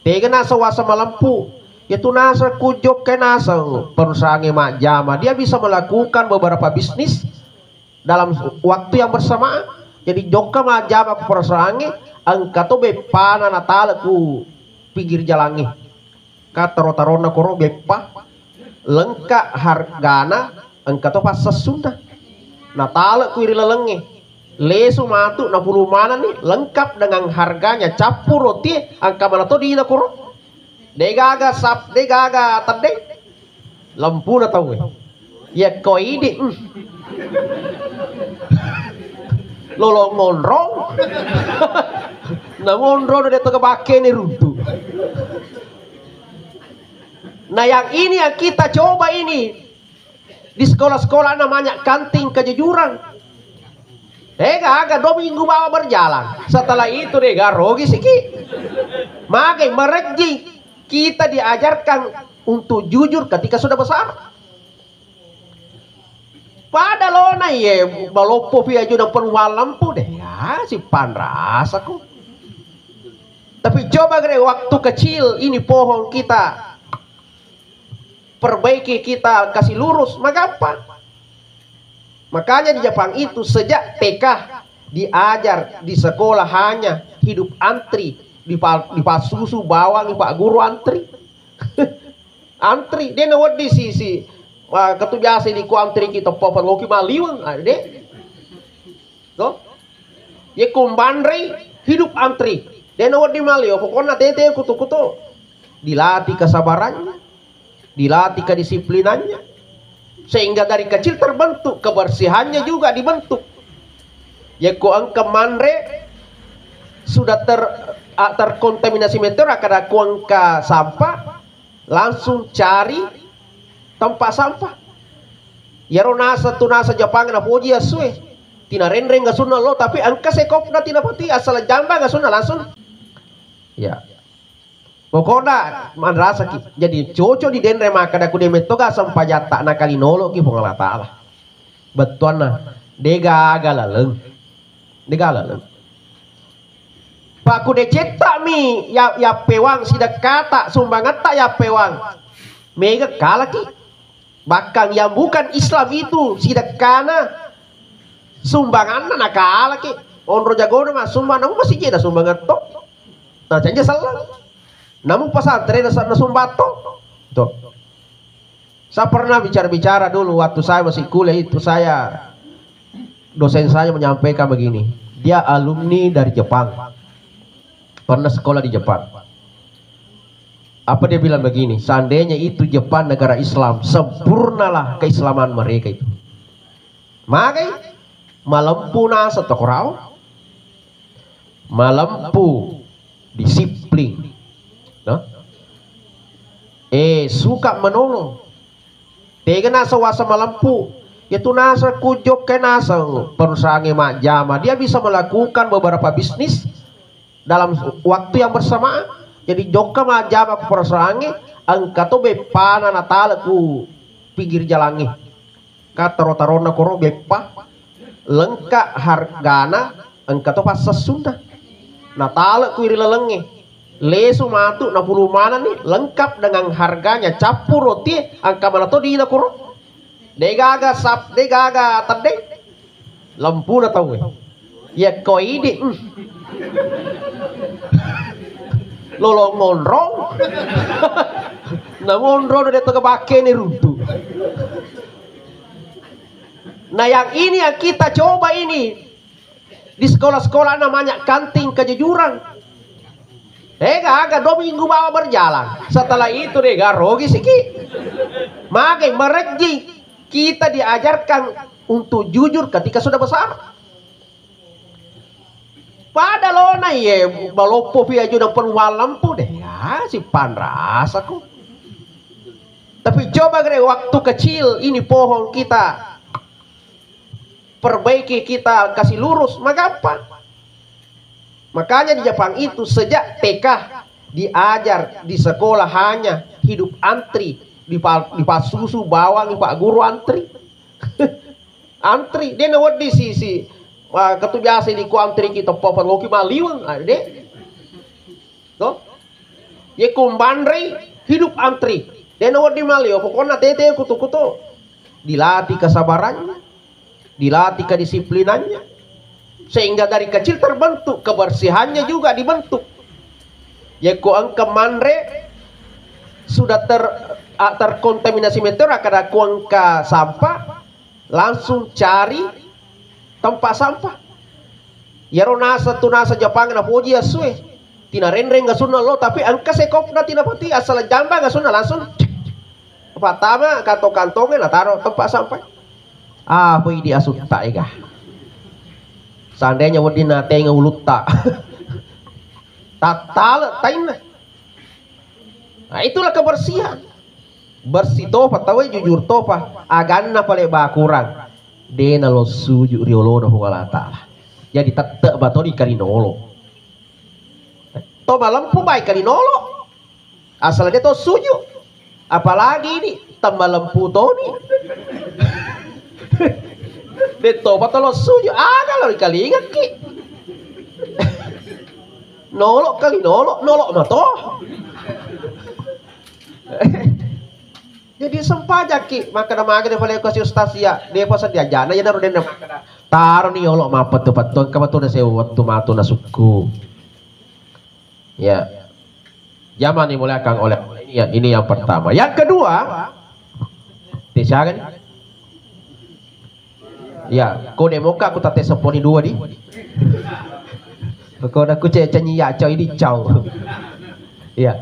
Tega nasa wasa malampu, itu nasa kujok ke nasa perusahaan mak jama, dia bisa melakukan beberapa bisnis dalam waktu yang bersamaan. Jadi joka majam aku perasaannya angka to bepana natala ku pinggir jalannya katarona koro bepa lengkap hargana angka to pas sesunda natala ku iri lelenge lesu matu na puluh mana nih lengkap dengan harganya capur roti angka mana to di na koro degaga tade lampu na tahu ya koi di lolo ngonrong nah ngonrong udah kebake nih runtuh. Nah yang ini yang kita coba ini di sekolah-sekolah namanya kanting kejujuran agak 2 minggu bawa berjalan setelah itu rogi siki makai mereji kita diajarkan untuk jujur ketika sudah besar. Pada lona ye balopo via juna penwalam pu deh ya si panras aku. Tapi coba gede waktu kecil ini pohon kita perbaiki kita kasih lurus maka apa? Makanya di Jepang itu sejak TK diajar di sekolah hanya hidup antri di susu bawang Pak Guru antri. Antri dia nawat di sisi ketu biasa di ku antri kita popon ngoki maliwang ade to ye kumbandri hidup antri dia nawat di malio pokoknya tete kutu dilatih kesabarannya dilatih kedisiplinannya sehingga dari kecil terbentuk kebersihannya juga dibentuk ye ku angka mandre sudah terkontaminasi meteor kada ku angka sampah langsung cari tempat sampah ya nasa tu nasa Jepang na puji asue tina renreng ga sunna lo tapi angka sekop na tina pati asal jamba ga sunna langsung ya pokoknya madrasah ki jadi cocok di denre maka aku demetoga sampajata na kalinolo ki pong Allah Ta'ala betuan na dega galaleng Pak ku de cetak mi ya pewang sidak kata sumbangan tak ya pewang mega kalaki bahkan yang bukan Islam itu sidak kana sumbangan na kalaki onro jagono mas sumbangan masih jeda sumbangan to nah canja salah namun pesantren na sumbato tuh saya pernah bicara dulu waktu saya masih kuliah itu saya dosen saya menyampaikan begini dia alumni dari Jepang pernah sekolah di Jepang. Apa dia bilang begini, seandainya itu Jepang negara Islam, sempurnalah keislaman mereka itu. Maka malampu nasa tokorau, malampu disiplin, no? Suka menolong. Tega nasa wasa malampu, itu nasa kujok ke nasa perusahaan mak jama, dia bisa melakukan beberapa bisnis dalam waktu yang bersamaan. Jadi joka majam aku perasaannya angka to bepana natala ku pinggir jalannya katarona koro bepa lengkap hargana angka to pas sesunda natala ku iri lelenge lesu matu na puluh mana nih lengkap dengan harganya capur roti angka mana to di na koro degaga tade lampu na tahu Ya koi di lolong ngonrong. Nah ngonrong udah terkepake nih runtuh. Nah yang ini yang kita coba ini di sekolah-sekolah namanya kanting kejujuran. Agak 2 minggu bawa berjalan. Setelah itu rogi siki. Makai mereji kita diajarkan untuk jujur ketika sudah besar. Pada lona ye balopo via judang perwalam pu deh ya si panras aku. Tapi coba waktu kecil ini pohon kita perbaiki, kita kasih lurus, maka apa? Makanya di Jepang itu sejak TK diajar di sekolah hanya hidup antri di susu bawang di Pak Guru antri. Antri dia nawat di sisi ketu biasa di ku antri kita popon ngoki maliwang ade. Tuh. Ye kumbandri hidup antri. Dia nawat di malio pokoknya tete kutu-kutu. Dilatih kesabarannya, dilatih kedisiplinannya. Sehingga dari kecil terbentuk, kebersihannya juga dibentuk. Ya ku angka manre sudah terkontaminasi meteor kada ku angka sampah langsung cari tempat sampah. Ya nasa tu nasa Jepang na puji asue. Tina renreng gasuna lo tapi angka sekopna tina pati asal jamba gasuna langsung. Pertama kantong-kantongnya na taruh tempat sampah. Apa ini asut tak ega. Seandainya wadina tenga ulut tak tatal taina. Nah itulah kebersihan. Bersih topa tahu jujur topa aganna pale ba kurang dena lo suju riolo no wala taala. Jadi tetep batoli kalinolo. To lampu baik kalinolo. Asal dia to suju. Apalagi ini tambah lampu toni. Beto patolo suju ada lo kali ingat ki. Nolok kali nolok mato. Jadi sempajak ki maka nama kita boleh kasih stasia dia pasal dia jana ya naruh dendam taruh nih olok mapet tuh patun kapan tuh saya waktu matu nasuku. Ya zaman dimulakan oleh ini yang pertama. Yang kedua kan? Ya, kau demoka aku tate seponi dua di. Kau nak kucing canyi ya cow ini cow. Ya.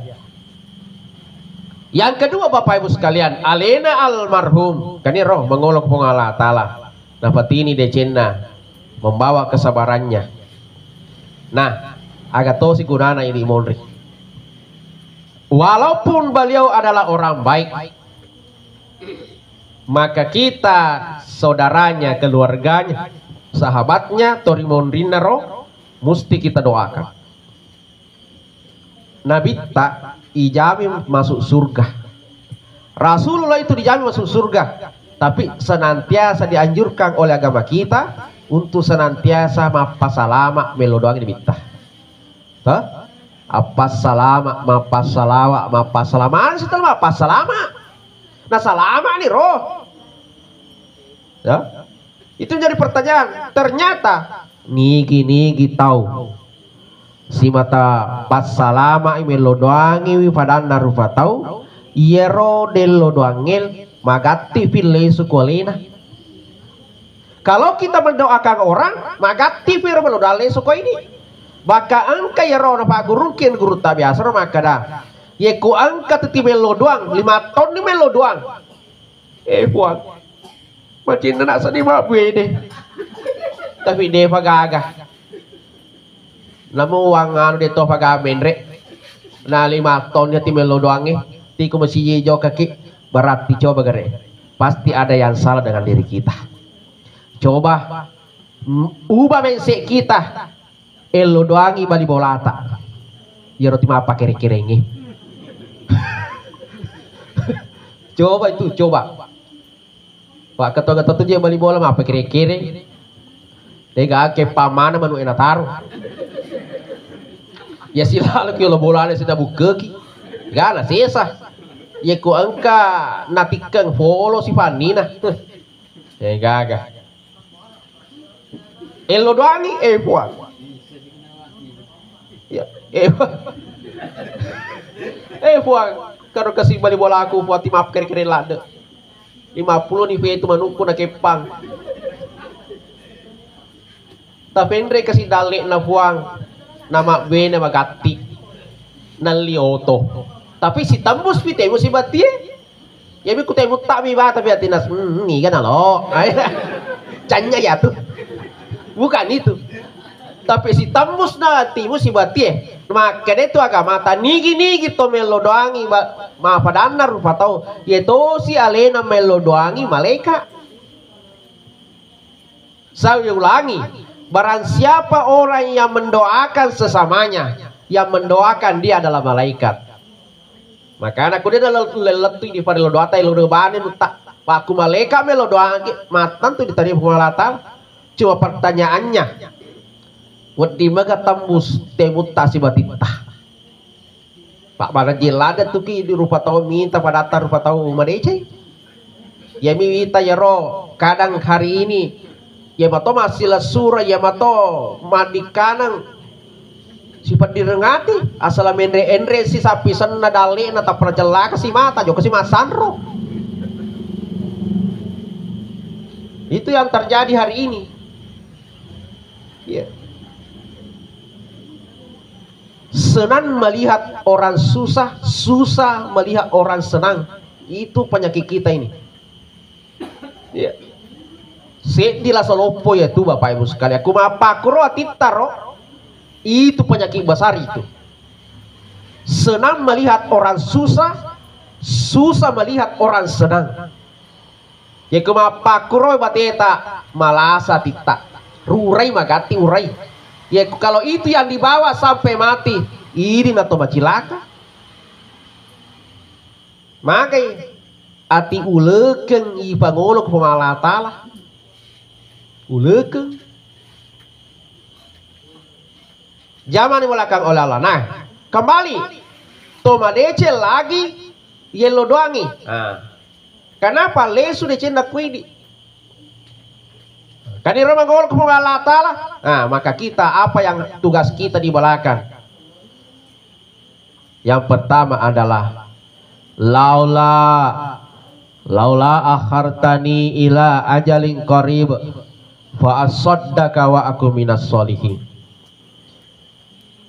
Yang kedua Bapak Ibu sekalian, alena almarhum. Kan ini roh mengolok pengalah taala. Nafati ini decena membawa kesabarannya. Nah, agak tahu si gunana ini monri. Walaupun beliau adalah orang baik, maka kita saudaranya, keluarganya, sahabatnya, Torimon Rinaro, mesti kita doakan. Nabi tak ijamin masuk surga. Rasulullah itu dijamin masuk surga, tapi senantiasa dianjurkan oleh agama kita untuk senantiasa mapasalama melodoang ini bintah. Apa salama, mapasalama, mapasalama, setelah mapasalama. Nah salama nih roh. Ya. Itu jadi pertanyaan. Ternyata nigi tahu. Si mata pas salama imelo doangi wi padan narupa tahu. Yero dello doangil magati file sukolina. Kalau kita mendoakan orang magati file melodale suko ini. Maka angka yero na pak guru kian guru tak biasa maka dah. Ye ku angkat ti melo doang 5 ton ni melo doang. Buang macam nak sedih mabu deh. Tapi dia pagaga. Namu uang anu dia to pagaga menrek. Nah 5 ton dia ti melo doang ti ku masih jo kaki berat ti coba gere. Pasti ada yang salah dengan diri kita. Coba ubah mindset kita. Elo doangi bali bolata. Ya roti apa kere-kerengi. Coba itu, coba. Pak ketua-ketua tu dia bali bola apa kere-kere. Tega ke pamana manu enak taruh. Ya sila kalau bola ada sudah buka ki. Gana sesa. Ya ku angka natikang follow si Panina. Ya gaga. Elo doangi puang. Ya, puang. Karo kasih balik bola aku buat tim up keren lade. 50 nih itu manungku na kepang. Tapi Andre kasih dalik na puang. Nama B na magati. Na lioto. Tapi si tembus pite mo si batie. Ya mi kutay mo mi ba tapi atinas ni kan lo. Canya ya tuh. Bukan itu. Tapi si tembus na timu si batie. Maka itu agama mata nigi to melodoangi ma padana rupa tau. Yaitu si alena melodoangi malaikat. Saya ulangi. Barang siapa orang yang mendoakan sesamanya, yang mendoakan dia adalah malaikat. Maka aku dia leletui di pada doa tai lo bane tak paku malaikat melo doa matan tuh ditanya pemalatan. Cuma pertanyaannya, wedi maga tembus temutasi batitah. Pak pada jelada tuh ki di rupa tahu minta pada atar rupa tahu madece. Ya minta ya roh kadang hari ini ya mato masih lesura ya mato madikanang sifat direngati asal mendre si sapi senna dali na tak perjelaka si mata joko si masanro. Itu yang terjadi hari ini. Ya. Senang melihat orang susah, susah melihat orang senang. Itu penyakit kita ini. Ya. Sedilah solopo ya tuh Bapak Ibu sekalian. Aku mapakro atitaro. Itu penyakit besar itu. Senang melihat orang susah, susah melihat orang senang. Ya kumapakro bateta malasa tita. Rurai magati urai. Ya kalau itu yang dibawa sampai mati, ini nato macilaka. Makai ati ulekeng ipangolok pemalatala. Ulekeng. Zaman belakang oleh Allah. Nah, kembali tomadece lagi yelo doangi. Nah, kenapa lesu de cenda kuidi? Kan di rumah ngol kepada Allah Ta'ala. Nah, maka kita apa yang tugas kita di belakang? Yang pertama adalah laula akhartani ila ajalin qarib fa asaddaka wa aku minas solihin.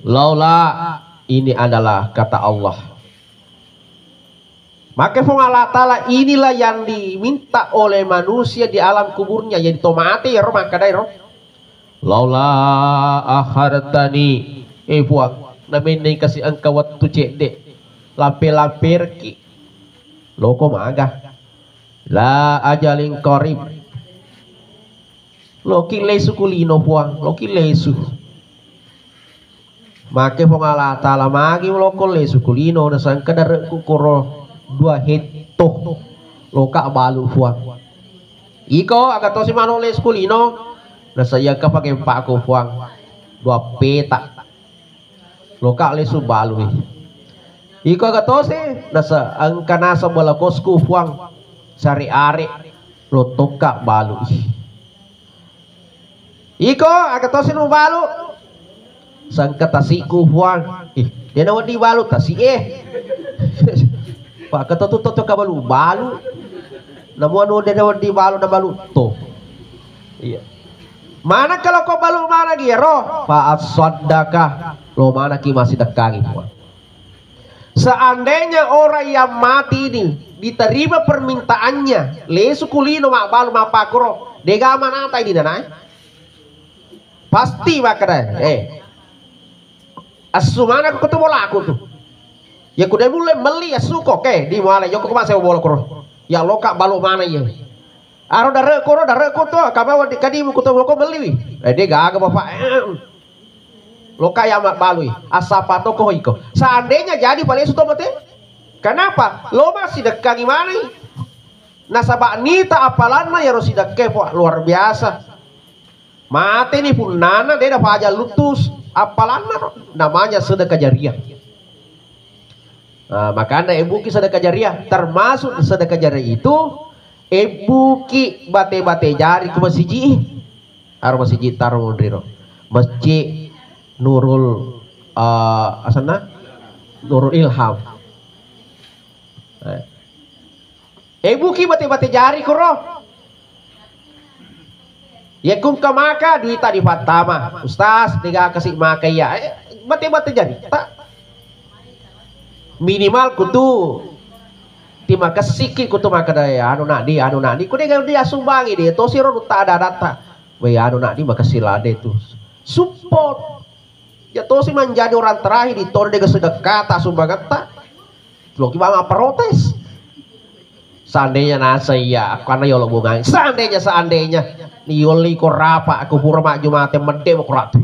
Laula ini adalah kata Allah. Maka Allah Ta'ala inilah yang diminta oleh manusia di alam kuburnya, jadi tomate ya roh maka dai roh. Laula akhartani buang namin kasih engkau waktu cede lampir ki loko maga la ajalin qarib loki lesu kulino buang loki lesu. Maka Allah Ta'ala magi loko lesu kulino nasan kadar kukuro 2 hekto loka balu fuang. Iko agak tosi manoles kulino nasa iya ka pakai pak ko fuang 2 peta loka lesu balu. Iko agak tosi nasa angka nasa balakosku fuang sari are lo toka balu. Iko agak tosi no balu sangka tasiku fuang dia nawan di balu tasi Pak kata tu kabalu balu namun anu dia di balu na balu to. Iya. Mana kalau kau balu mana dia roh? Pak as-saddaqah lo mana ki masih dekangi. Seandainya orang yang mati ini diterima permintaannya, lesu kulino mak balu mak pakro, dega mana tai di nana? Pasti makada. Asumana aku ketemu laku tuh. Ya kuda mulai meli ya suko ke di mana yo kok masih bola koro ya loka balo mana ya aro dare ko to kabawa di kadimu kuto loko meli dia gaga bapak loka ya mak balui asapa to ko iko seandainya jadi paling suto mate kenapa lo masih dekat gimana nasabak nita apalana ya rosi dekke luar biasa mati nih pun nana dia dapat aja lutus apalana namanya sedekah jariah. Nah, maka anda ebuki sedekah jariah termasuk sedekah jariah itu ebuki bate-bate jari ke masjid Harus masjid jitar mondriro. Masjid Nurul asana Nurul Ilham. Buki bati-bati jari kuro. Ya kum ka maka duita di Fatama. Ustaz tiga kasih maka ya. Bati-bati jari. Tak. Minimal kutu tima kasiki kutu maka daya anu nak di ku dia sumbangi dia to siro tak ada data. We anu nak di maka silade tu. Support. Ya to si menjadi orang terakhir di tor dia sedekah tak sumbangan tak. Lo gimana protes? Seandainya nasa ya karena yolo bunga. Seandainya ni yoli ko rapa aku pura mak Jumat mede mo kuratu.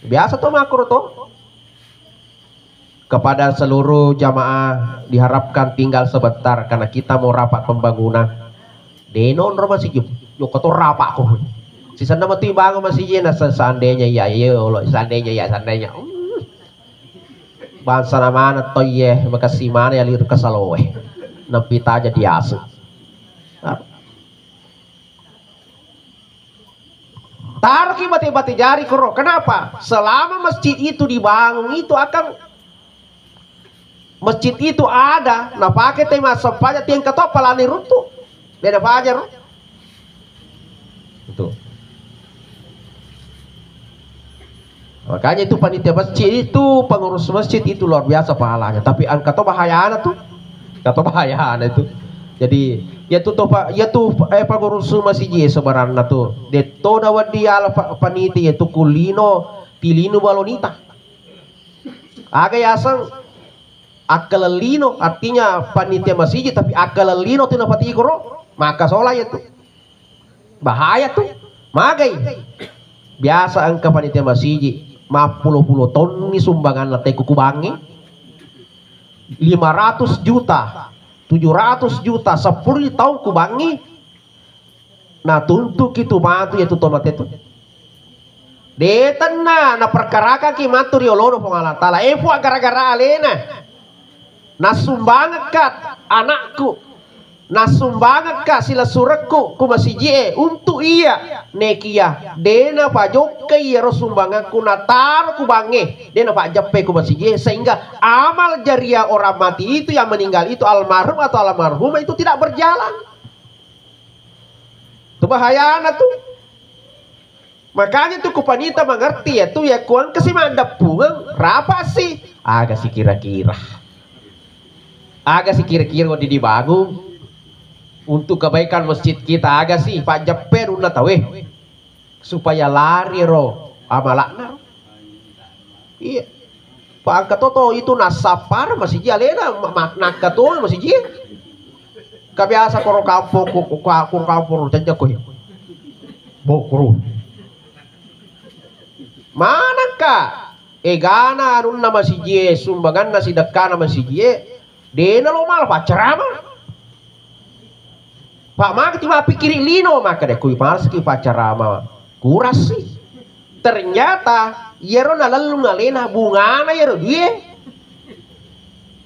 Biasa tuh makro tuh. Kepada seluruh jamaah diharapkan tinggal sebentar karena kita mau rapat pembangunan. Denon masih yo kotor rapak ko. Sisa nama tu bangun masih na seandainya ya Allah seandainya. Bangsa nama to ye makasih mana ya liru kasalowe. Nempi aja diasu. Taruh bati-bati jari kuro. Kenapa? Selama masjid itu dibangun itu akan masjid itu ada. Nah pakai tema sempaja tiang ketok palani runtuh. Beda fajar. Itu. Makanya itu panitia masjid itu pengurus masjid itu luar biasa pahalanya. Tapi angka to bahayana tuh. Kata bahayaan itu. Jadi ya tuh pengurus masjid sebenarnya tuh. Deto dawat dia panitia itu kulino tilino balonita. Agak yasang akalelino artinya panitia masjid tapi akalelino tuh napati ikro maka soalnya itu bahaya tuh. Magai biasa angka panitia masjid 50 ton nih sumbangan latih kuku bangi 500 juta 700 juta 10 tahun kubangi. Nah tuntuk itu matu ya tuh tomat itu detan na perkara ki matur yolono pengala tala gara-gara alena na sumbangan kat anakku na sumbangan kat sila surakku ku masih untuk iya nekia dena pak jokai ya sumbangan ku natar ku bange dena pak jape ku masih sehingga amal jariah orang mati itu yang meninggal itu almarhum atau almarhum itu tidak berjalan. Itu bahayana tuh. Makanya tuh kupanita mengerti ya tuh ya kuang kasih mandap bunga rapa sih agak sih kira-kira kok dibangun untuk kebaikan masjid kita agak sih Pak Jeper udah tahu supaya lari roh amalakna. Iya Pak Katoto itu nasapar masih jalena makna kato masih jia kabiasa koro kampung janja koi bokro mana kak egana arunna masih jia sumbangan nasi dekana masih jia dena lo mal pacarama Pak mak cuma pikirin lino maka deh kui palski pacarama kuras sih ternyata yero nalalu ngalena bungana yero dia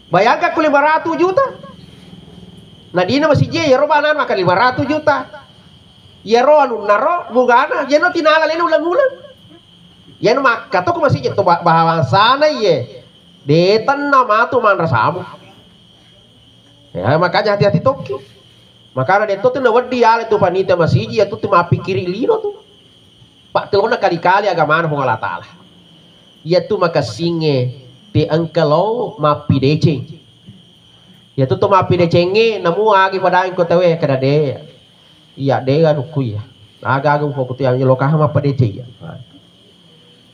bayangkan ku 500 juta nah dina masih je yero banan maka 500 juta yero anu naro bungana yeno tinala lena ulang-ulang yeno maka tuh masih je tuh bahawang sana ye detan nama tuh man rasamu ya makanya hati-hati toki makanya dia tuh nawat dia itu panitia masih je tuh cuma pikirin lino tuh Pak telona kali-kali agama Allah Ta'ala yaitu maka singe te angkalo mapi deceng yaitu to mapi decenge namu agi pada ko tawe kada de iya de anu kuya aga fokus yang lokah mapa deceng ya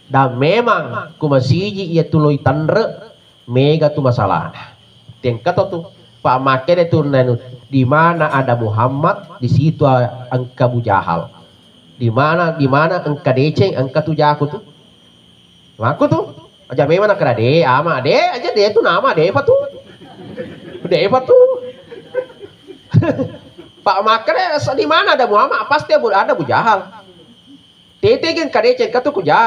dan memang kumasiji yaitu loy tandre mega tu masalah teng kata tu Pak make de tu di mana ada Muhammad di situ angka bujahal di mana angka deceng angka tu jaku tu aku tuh aja memang kena de ama de aja de itu nama de apa tuh Pak makre di mana ada Muhammad pasti ada bujahal tete kan kadeceng katu kuja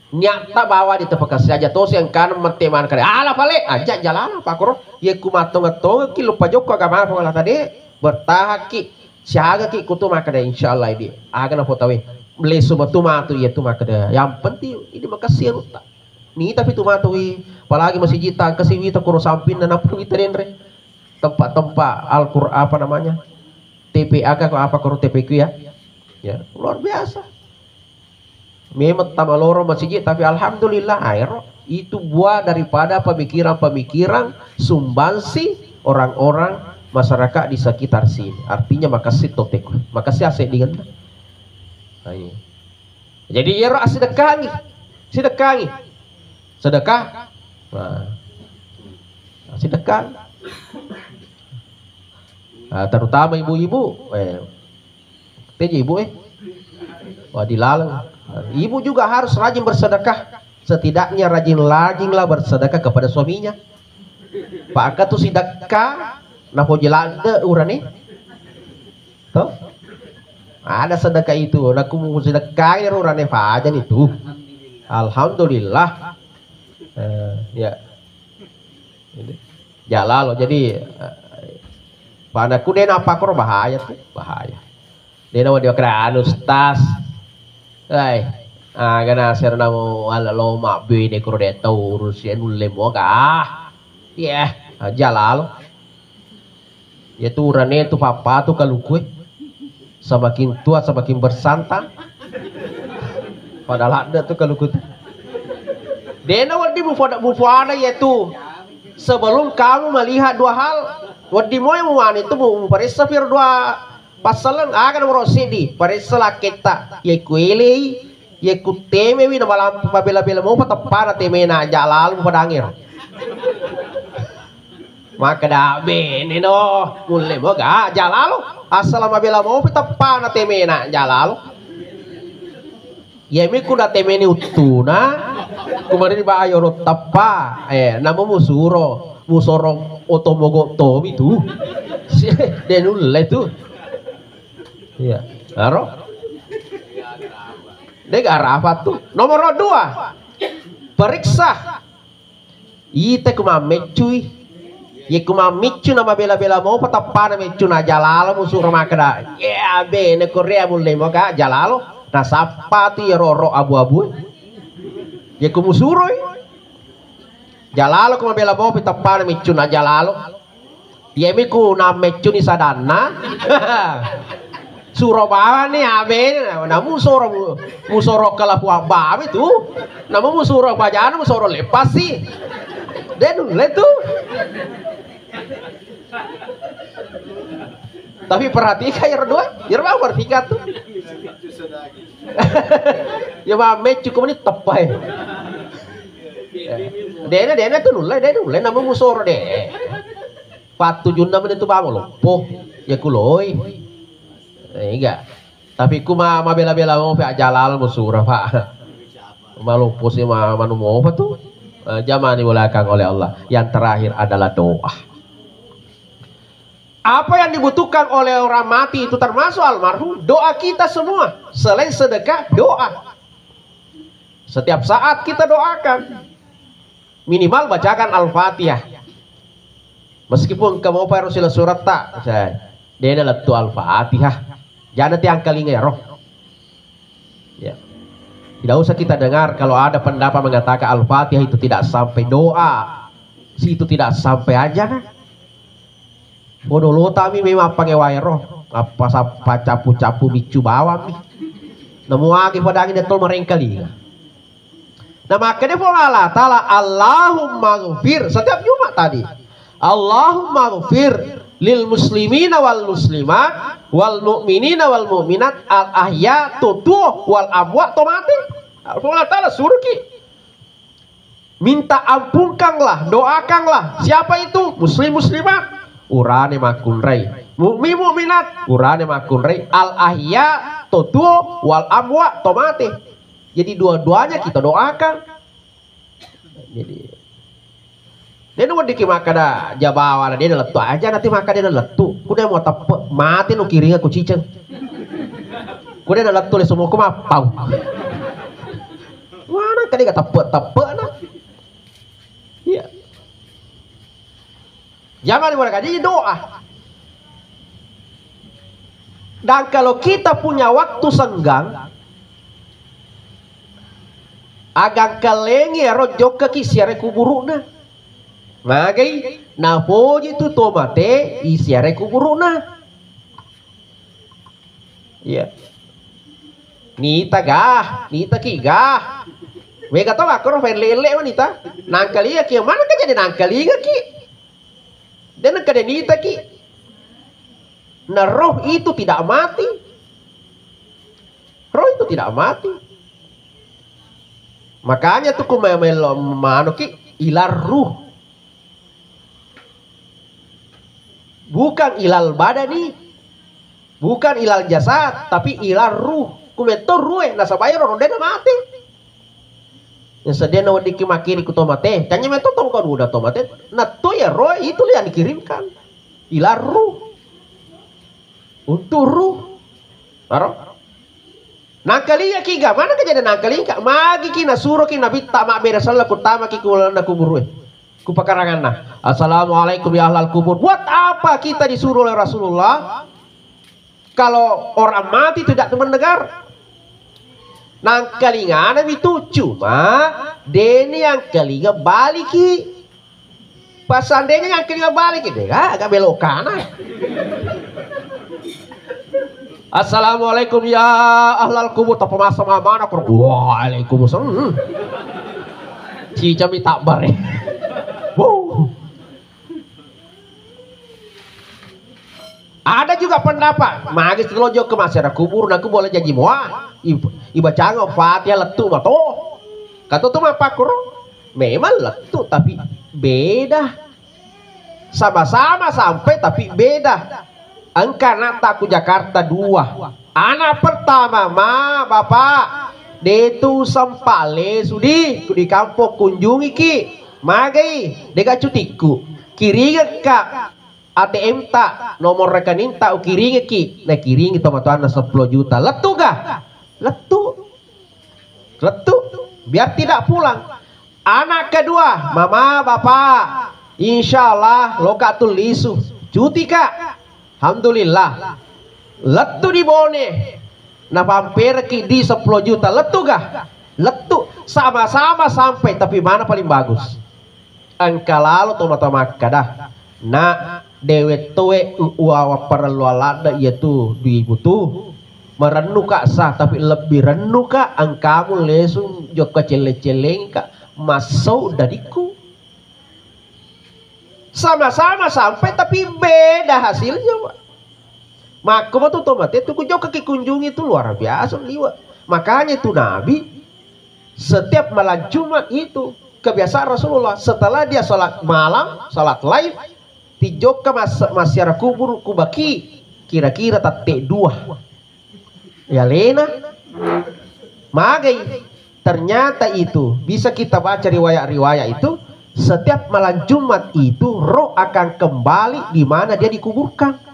nyata bawa di tempat saja tos yang kan teman kare ala pale aja jalan pak koro ye kumatong-tong ki lupa joko agama pengolah tadi bertahaki Siaga ki kutu maka deh insyaallah ini. Aga na potawe. Melesu batumatu ya tu maka deh. Yang penting ini makasih ruta. Ni tapi tumatu apalagi masih jita kasih wita kuro sampin dan apa wita renre. Tempat-tempat Al-Qur'an apa namanya? TPA kah apa kuro TPQ ya? Ya, luar biasa. Memang tamaloro masjid tapi alhamdulillah air itu buah daripada pemikiran-pemikiran sumbangsi orang-orang masyarakat di sekitar sini. Artinya makasih totek, makasih asik dengan. Nah, ini. Jadi ya sedekah, sedekah. Nah, sedekah. Nah, terutama ibu-ibu, ibu wah dilalang. Ibu juga harus rajin bersedekah. Setidaknya rajin-rajinlah bersedekah kepada suaminya. Pak tu sedekah, napa jelanda urane? Tuh, ada sedekah itu. Aku mau sedekah ya urane fajan itu. Alhamdulillah. Ya, jalan loh. Jadi, panaku dia apa kor bahaya tuh, bahaya. Dia nama dia kerana ustaz. Gana ser namo ala lo mak be de kro de tau urusian ulle mo ka. Ya, jalal. Ya tu urane tu papa tu kalukue. Semakin tua semakin bersantan. Padahal ada tu kalukut. Dena wadi bufada yaitu sebelum kamu melihat dua hal, wadi mo yang itu mu parisa fir dua pasalan akan merosidi parisa kita ya kuele ya kuteme wi na malam pabela-bela mo patapana teme na jalal mo padangir. Maka da bene no mulle mo ga jalalo asal mabela mo patapana teme na jalalo. Ya mi kuda teme ni utuna kemarin ba ayo tapa namo musoro otomogo tom itu. Denulle tu. Iya, aro. Dek arafat tuh. Nomor 2. Periksa. Ite kuma mecuy. Ye kuma micu nama bela-bela mau patapana mecu na jalalo musuh makada. Ya bene Korea mulai moga jalalo. Na sapati ya roro abu-abu. Ye kumusuroi. Jalalo kuma bela mau patapana mecu na jalalo. Ye miku na mecu ni sadana. Surabaya nih abe, namun musoro kalau buah babi tuh, namun musoro bajana musoro lepas sih, dan letu. Tapi perhatikan ya perhatikan tuh. Ya mame cukup ini tepai. Dena tuh nulai, namun musoro deh. Patu junna menentu bangun loh, poh ya kuloi. Enggak. Tapi ku mah bela-bela mau pe jalal musurah Pak. Malu pusi manu mau apa tuh? Zaman dimulakan oleh Allah. Yang terakhir adalah doa. Apa yang dibutuhkan oleh orang mati itu termasuk almarhum, doa kita semua. Selain sedekah, doa. Setiap saat kita doakan. Minimal bacakan Al-Fatihah. Meskipun kamu apa Rasulullah surat tak, dia adalah tu Al-Fatihah. Jangan tiang kalinya ya roh. Ya. Tidak usah kita dengar kalau ada pendapat mengatakan Al-Fatihah itu tidak sampai doa. Situ tidak sampai aja kan. Bodoh lo tami memang pangewai roh. Apa sapa capu-capu bicu bawah mi. Nemu lagi pada angin tol merengkali. Nah makanya Allah Ta'ala Allahumma ghfir setiap Jumat tadi. Allahumma ghfir lil muslimina wal muslimat wal mu'minina wal mu'minat al ahyatu wal amwat tomati. Allah Ta'ala suruh ki minta ampunkanlah, doakanlah. Siapa itu? Muslim muslimat urane makunrai, mu'min mu'minat urane makunrai, al ahyatu wal amwat tomati. Jadi dua-duanya kita doakan. Jadi dia nu diki makada jabawa dia letu aja nanti maka dia letu kuda mau tepe mati nu kiring aku ciceng kuda letu le semua ku mapau mana kali kata tepe nah iya jangan dimana jadi doa Dan kalau kita punya waktu senggang, agang kalengi rojo ke kisiare kuburuna. Magai na poji tu tomate isiare kuburuna. Iya. Nita kigah. Mega tahu aku orang lele wanita. Nangkali ya ki mana kan jadi nangkali ki. Dan kada nita ki. Nah roh itu tidak mati. Roh itu tidak mati. Makanya tuh kumemelo mano ki ilar ruh. Bukan ilal badani. Bukan ilal jasad, tapi ilar ruh. Kumeto ruh nasabaya orang dena mati. Yang sedena wadiki makiri ku tomate. Tanya meto tong kan udah tomate. Nah tuh ya roh itu yang dikirimkan. Ilar ruh. Untuk ruh. Aro. Nangkali ya kiga mana kejadian nangkali kak magi kina suruh kina bita mak beda salah kutama ki kulana kubur ku pakarangan nah. Assalamualaikum ya ahlal kubur. Buat apa kita disuruh oleh Rasulullah kalau orang mati tidak mendengar? Nangkali ngana itu cuma deni yang kaliga baliki. Pas seandainya yang kaliga baliki deh agak belok kanan. Assalamualaikum ya ahlal kubur tak pemasa mana kur. Waalaikumsalam. Cica minta bar. Wow. Ada juga pendapat magis telojo ke masyarakat kubur naku boleh jadi moa. Iba canggih Fatihah letu mato. Kata tuh apa kur? Memang letu tapi beda. Sama-sama sampai tapi beda. Angkana taku Jakarta 2. Anak pertama ma bapak detu sempale sudi ku di kampung kunjungi ki magai deka cutiku kiringa ka ATM tak nomor rekening tak kiringa ki na kiringi tomatuan 10 juta letu ga letu biar tidak pulang. Anak kedua mama bapak insyaallah lokatul lisu cuti kak. Alhamdulillah letu di bone nah pampir ki di 10 juta letu gah letu sama-sama sampai tapi mana paling bagus angka lalu toma-toma kadah na dewe tuwe uawa perlu alada yaitu dibutuh merenung kak sah tapi lebih renung kak angkamu lesung joko celeng-celeng kak masuk dariku sama-sama sampai tapi beda hasilnya. Maka tuh tomat itu kujau kaki kunjungi itu luar biasa liwa. Makanya itu Nabi setiap malam Jumat itu kebiasaan Rasulullah setelah dia sholat malam, sholat live, tijok ke masyarakat kubur kubaki kira-kira tatte 2. Ya lena, magai ternyata itu bisa kita baca riwayat-riwayat itu setiap malam Jumat itu roh akan kembali di mana dia dikuburkan.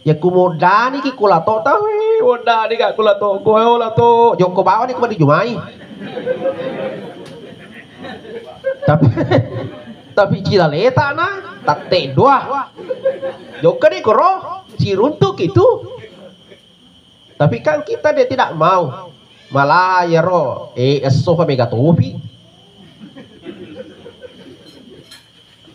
Ya kumodani ki kulato tahu, modani kak kulato, kulato, joko bawa ni kemana dijumai. Tapi cila leta na, tate 2. Joko ni koro, si runtuk itu. Tapi kan kita dia tidak mau, malah ya roh, esofa mega topi.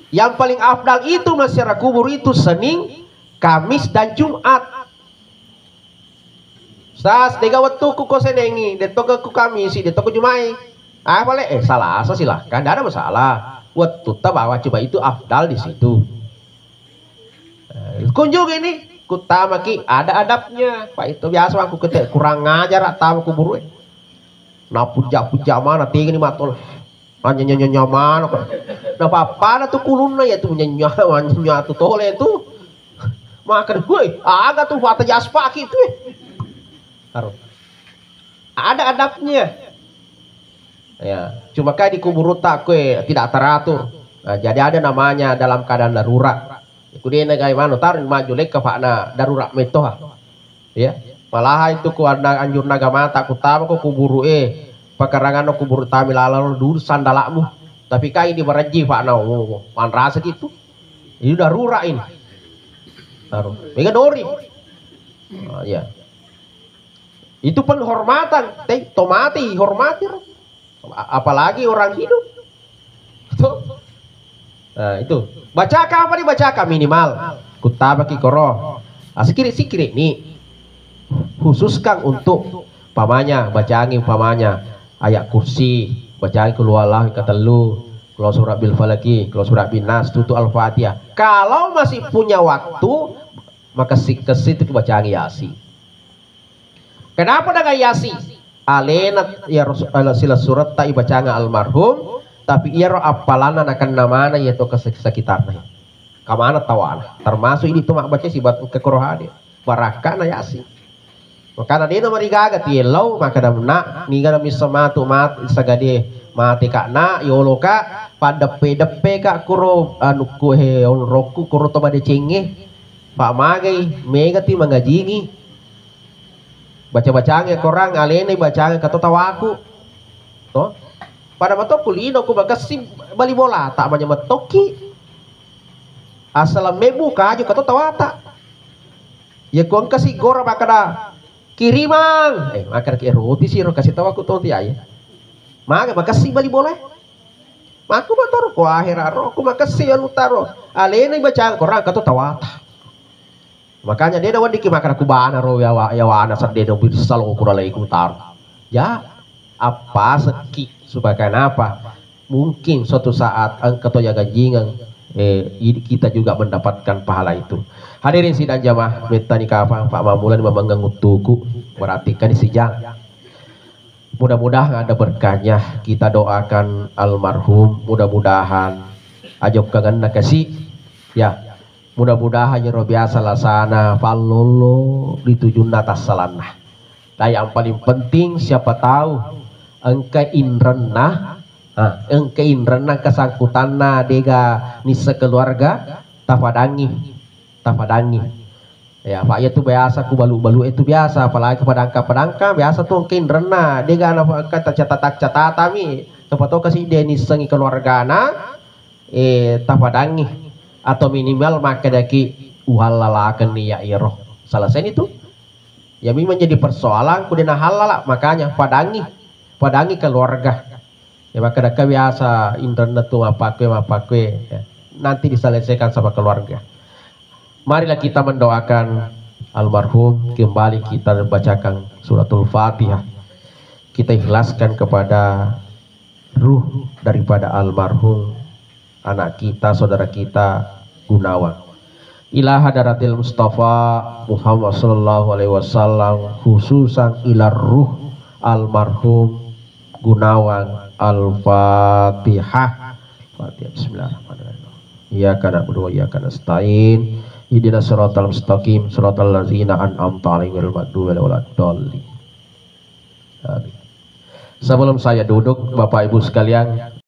Yang paling afdal itu masyarakat kubur itu Senin, Kamis dan Jumat. Sas tiga waktu ku kosenengi, detok ku Kamis, detok ku Jumai. Ah boleh salah silahkan, tidak ada masalah. Waktu bawa coba itu afdal di situ. Kunjung ini kutama ki ada adabnya. Pak itu biasa aku ketek kurang ngajar tamu kubur. Nah puja mana tinggi matul. Nyonya mana kok. Nah papa tuh kulunnya ya tuh nyonya tuh tole itu. Makan gue agak tuh fata jaspa gitu ada adabnya ya cuma kayak di kubur tak kue tidak teratur. Nah, jadi ada namanya dalam keadaan darurat itu dia negai mana taruh maju lek ke fakna darurat metoha ya malah itu ku ada anjur naga mata ku tahu ku kubur pekarangan kubur tamil lalu dulu sandalakmu tapi kayak di beraji fakna pan rasa gitu ini darurat ini. Mega dori. Ya. Itu penghormatan, tomati hormati. Apalagi orang hidup. Nah, itu. Bacakan apa dibacakan minimal. Kutabaki koro. Sikiri-sikiri ini khususkan untuk pamanya, bacaangi pamanya ayat kursi, bacaangi keluarlah kata lu, kalau surat bil falaki, kalau surat bin nas, tutu al-fatihah. Kalau masih punya waktu, maka kesitu bacaangi yasin. Kenapa dengan yasin? Alena ya sila surat tak bacaan almarhum, tapi ia apalana akan namanya yaitu kesekitarnya. Kamana tawana. Termasuk ini tuh mak baca sibat kekorohane. Baraka na yasin. Makanya dia nomor igaga tilau maka damna niga misama tu mat sagade mati kakna yoloka pada pedepe kak kuro anu kuhe roku kuro to bade cenge pak magai megati mangajingi baca-bacanya korang alene bacanya kata tawaku to pada mato kulino ku bagasi bali bola tak banyak matoki asal mebu kaju kata tawata ya kuang kasih gora makada kirimang makan ke roti sih kasih tahu aku tuh tiaya makasih bali boleh maku motor ko akhir aku makasih anu taro alena baca korang kata tawata makanya dia dawan diki makan aku bana ro ya wana sad dia dobi salo kuralai ku tar ya apa seki supaya kenapa mungkin suatu saat engkau jaga jingang kita juga mendapatkan pahala itu. Hadirin sidang jamaah betani kafang Pak Mamulan memanggang tuku perhatikan sijang. Mudah-mudahan ada berkahnya. Kita doakan almarhum, mudah-mudahan ajok kangen nakasi ya. Mudah-mudahan ya biasa lasana falolo ditujun atas salanah. Nah yang paling penting siapa tahu engka inrenah engkein renang kesangkutan na dega nisa keluarga tapadangi ya pak ya itu biasa ku balu itu biasa apalagi pedangka biasa tuh engkein renang dega anak kata catatami siapa tahu kasih dia nisengi keluarga na tapadangi atau minimal maka daki uhalalakan nih ya iroh selesai itu ya memang jadi persoalan kudena halal makanya padangi keluarga ya maka dah biasa internet tuh apa kue ya. Nanti diselesaikan sama keluarga. Marilah kita mendoakan almarhum, kembali kita membacakan suratul Fatihah. Kita ikhlaskan kepada ruh daripada almarhum anak kita, saudara kita Gunawan. Ila hadaratil Mustafa Muhammad sallallahu alaihi wasallam khususan ila ruh almarhum Gunawan. Al-Fatihah. Fatihah. Bismillahirrahmanirrahim. Iyyaka na'budu wa iyyaka nasta'in. Ihdinas siratal mustaqim, siratal ladzina an'amta 'alaihim ghairil maghdubi 'alaihim waladdallin. Amin. Sebelum saya duduk, Bapak Ibu sekalian,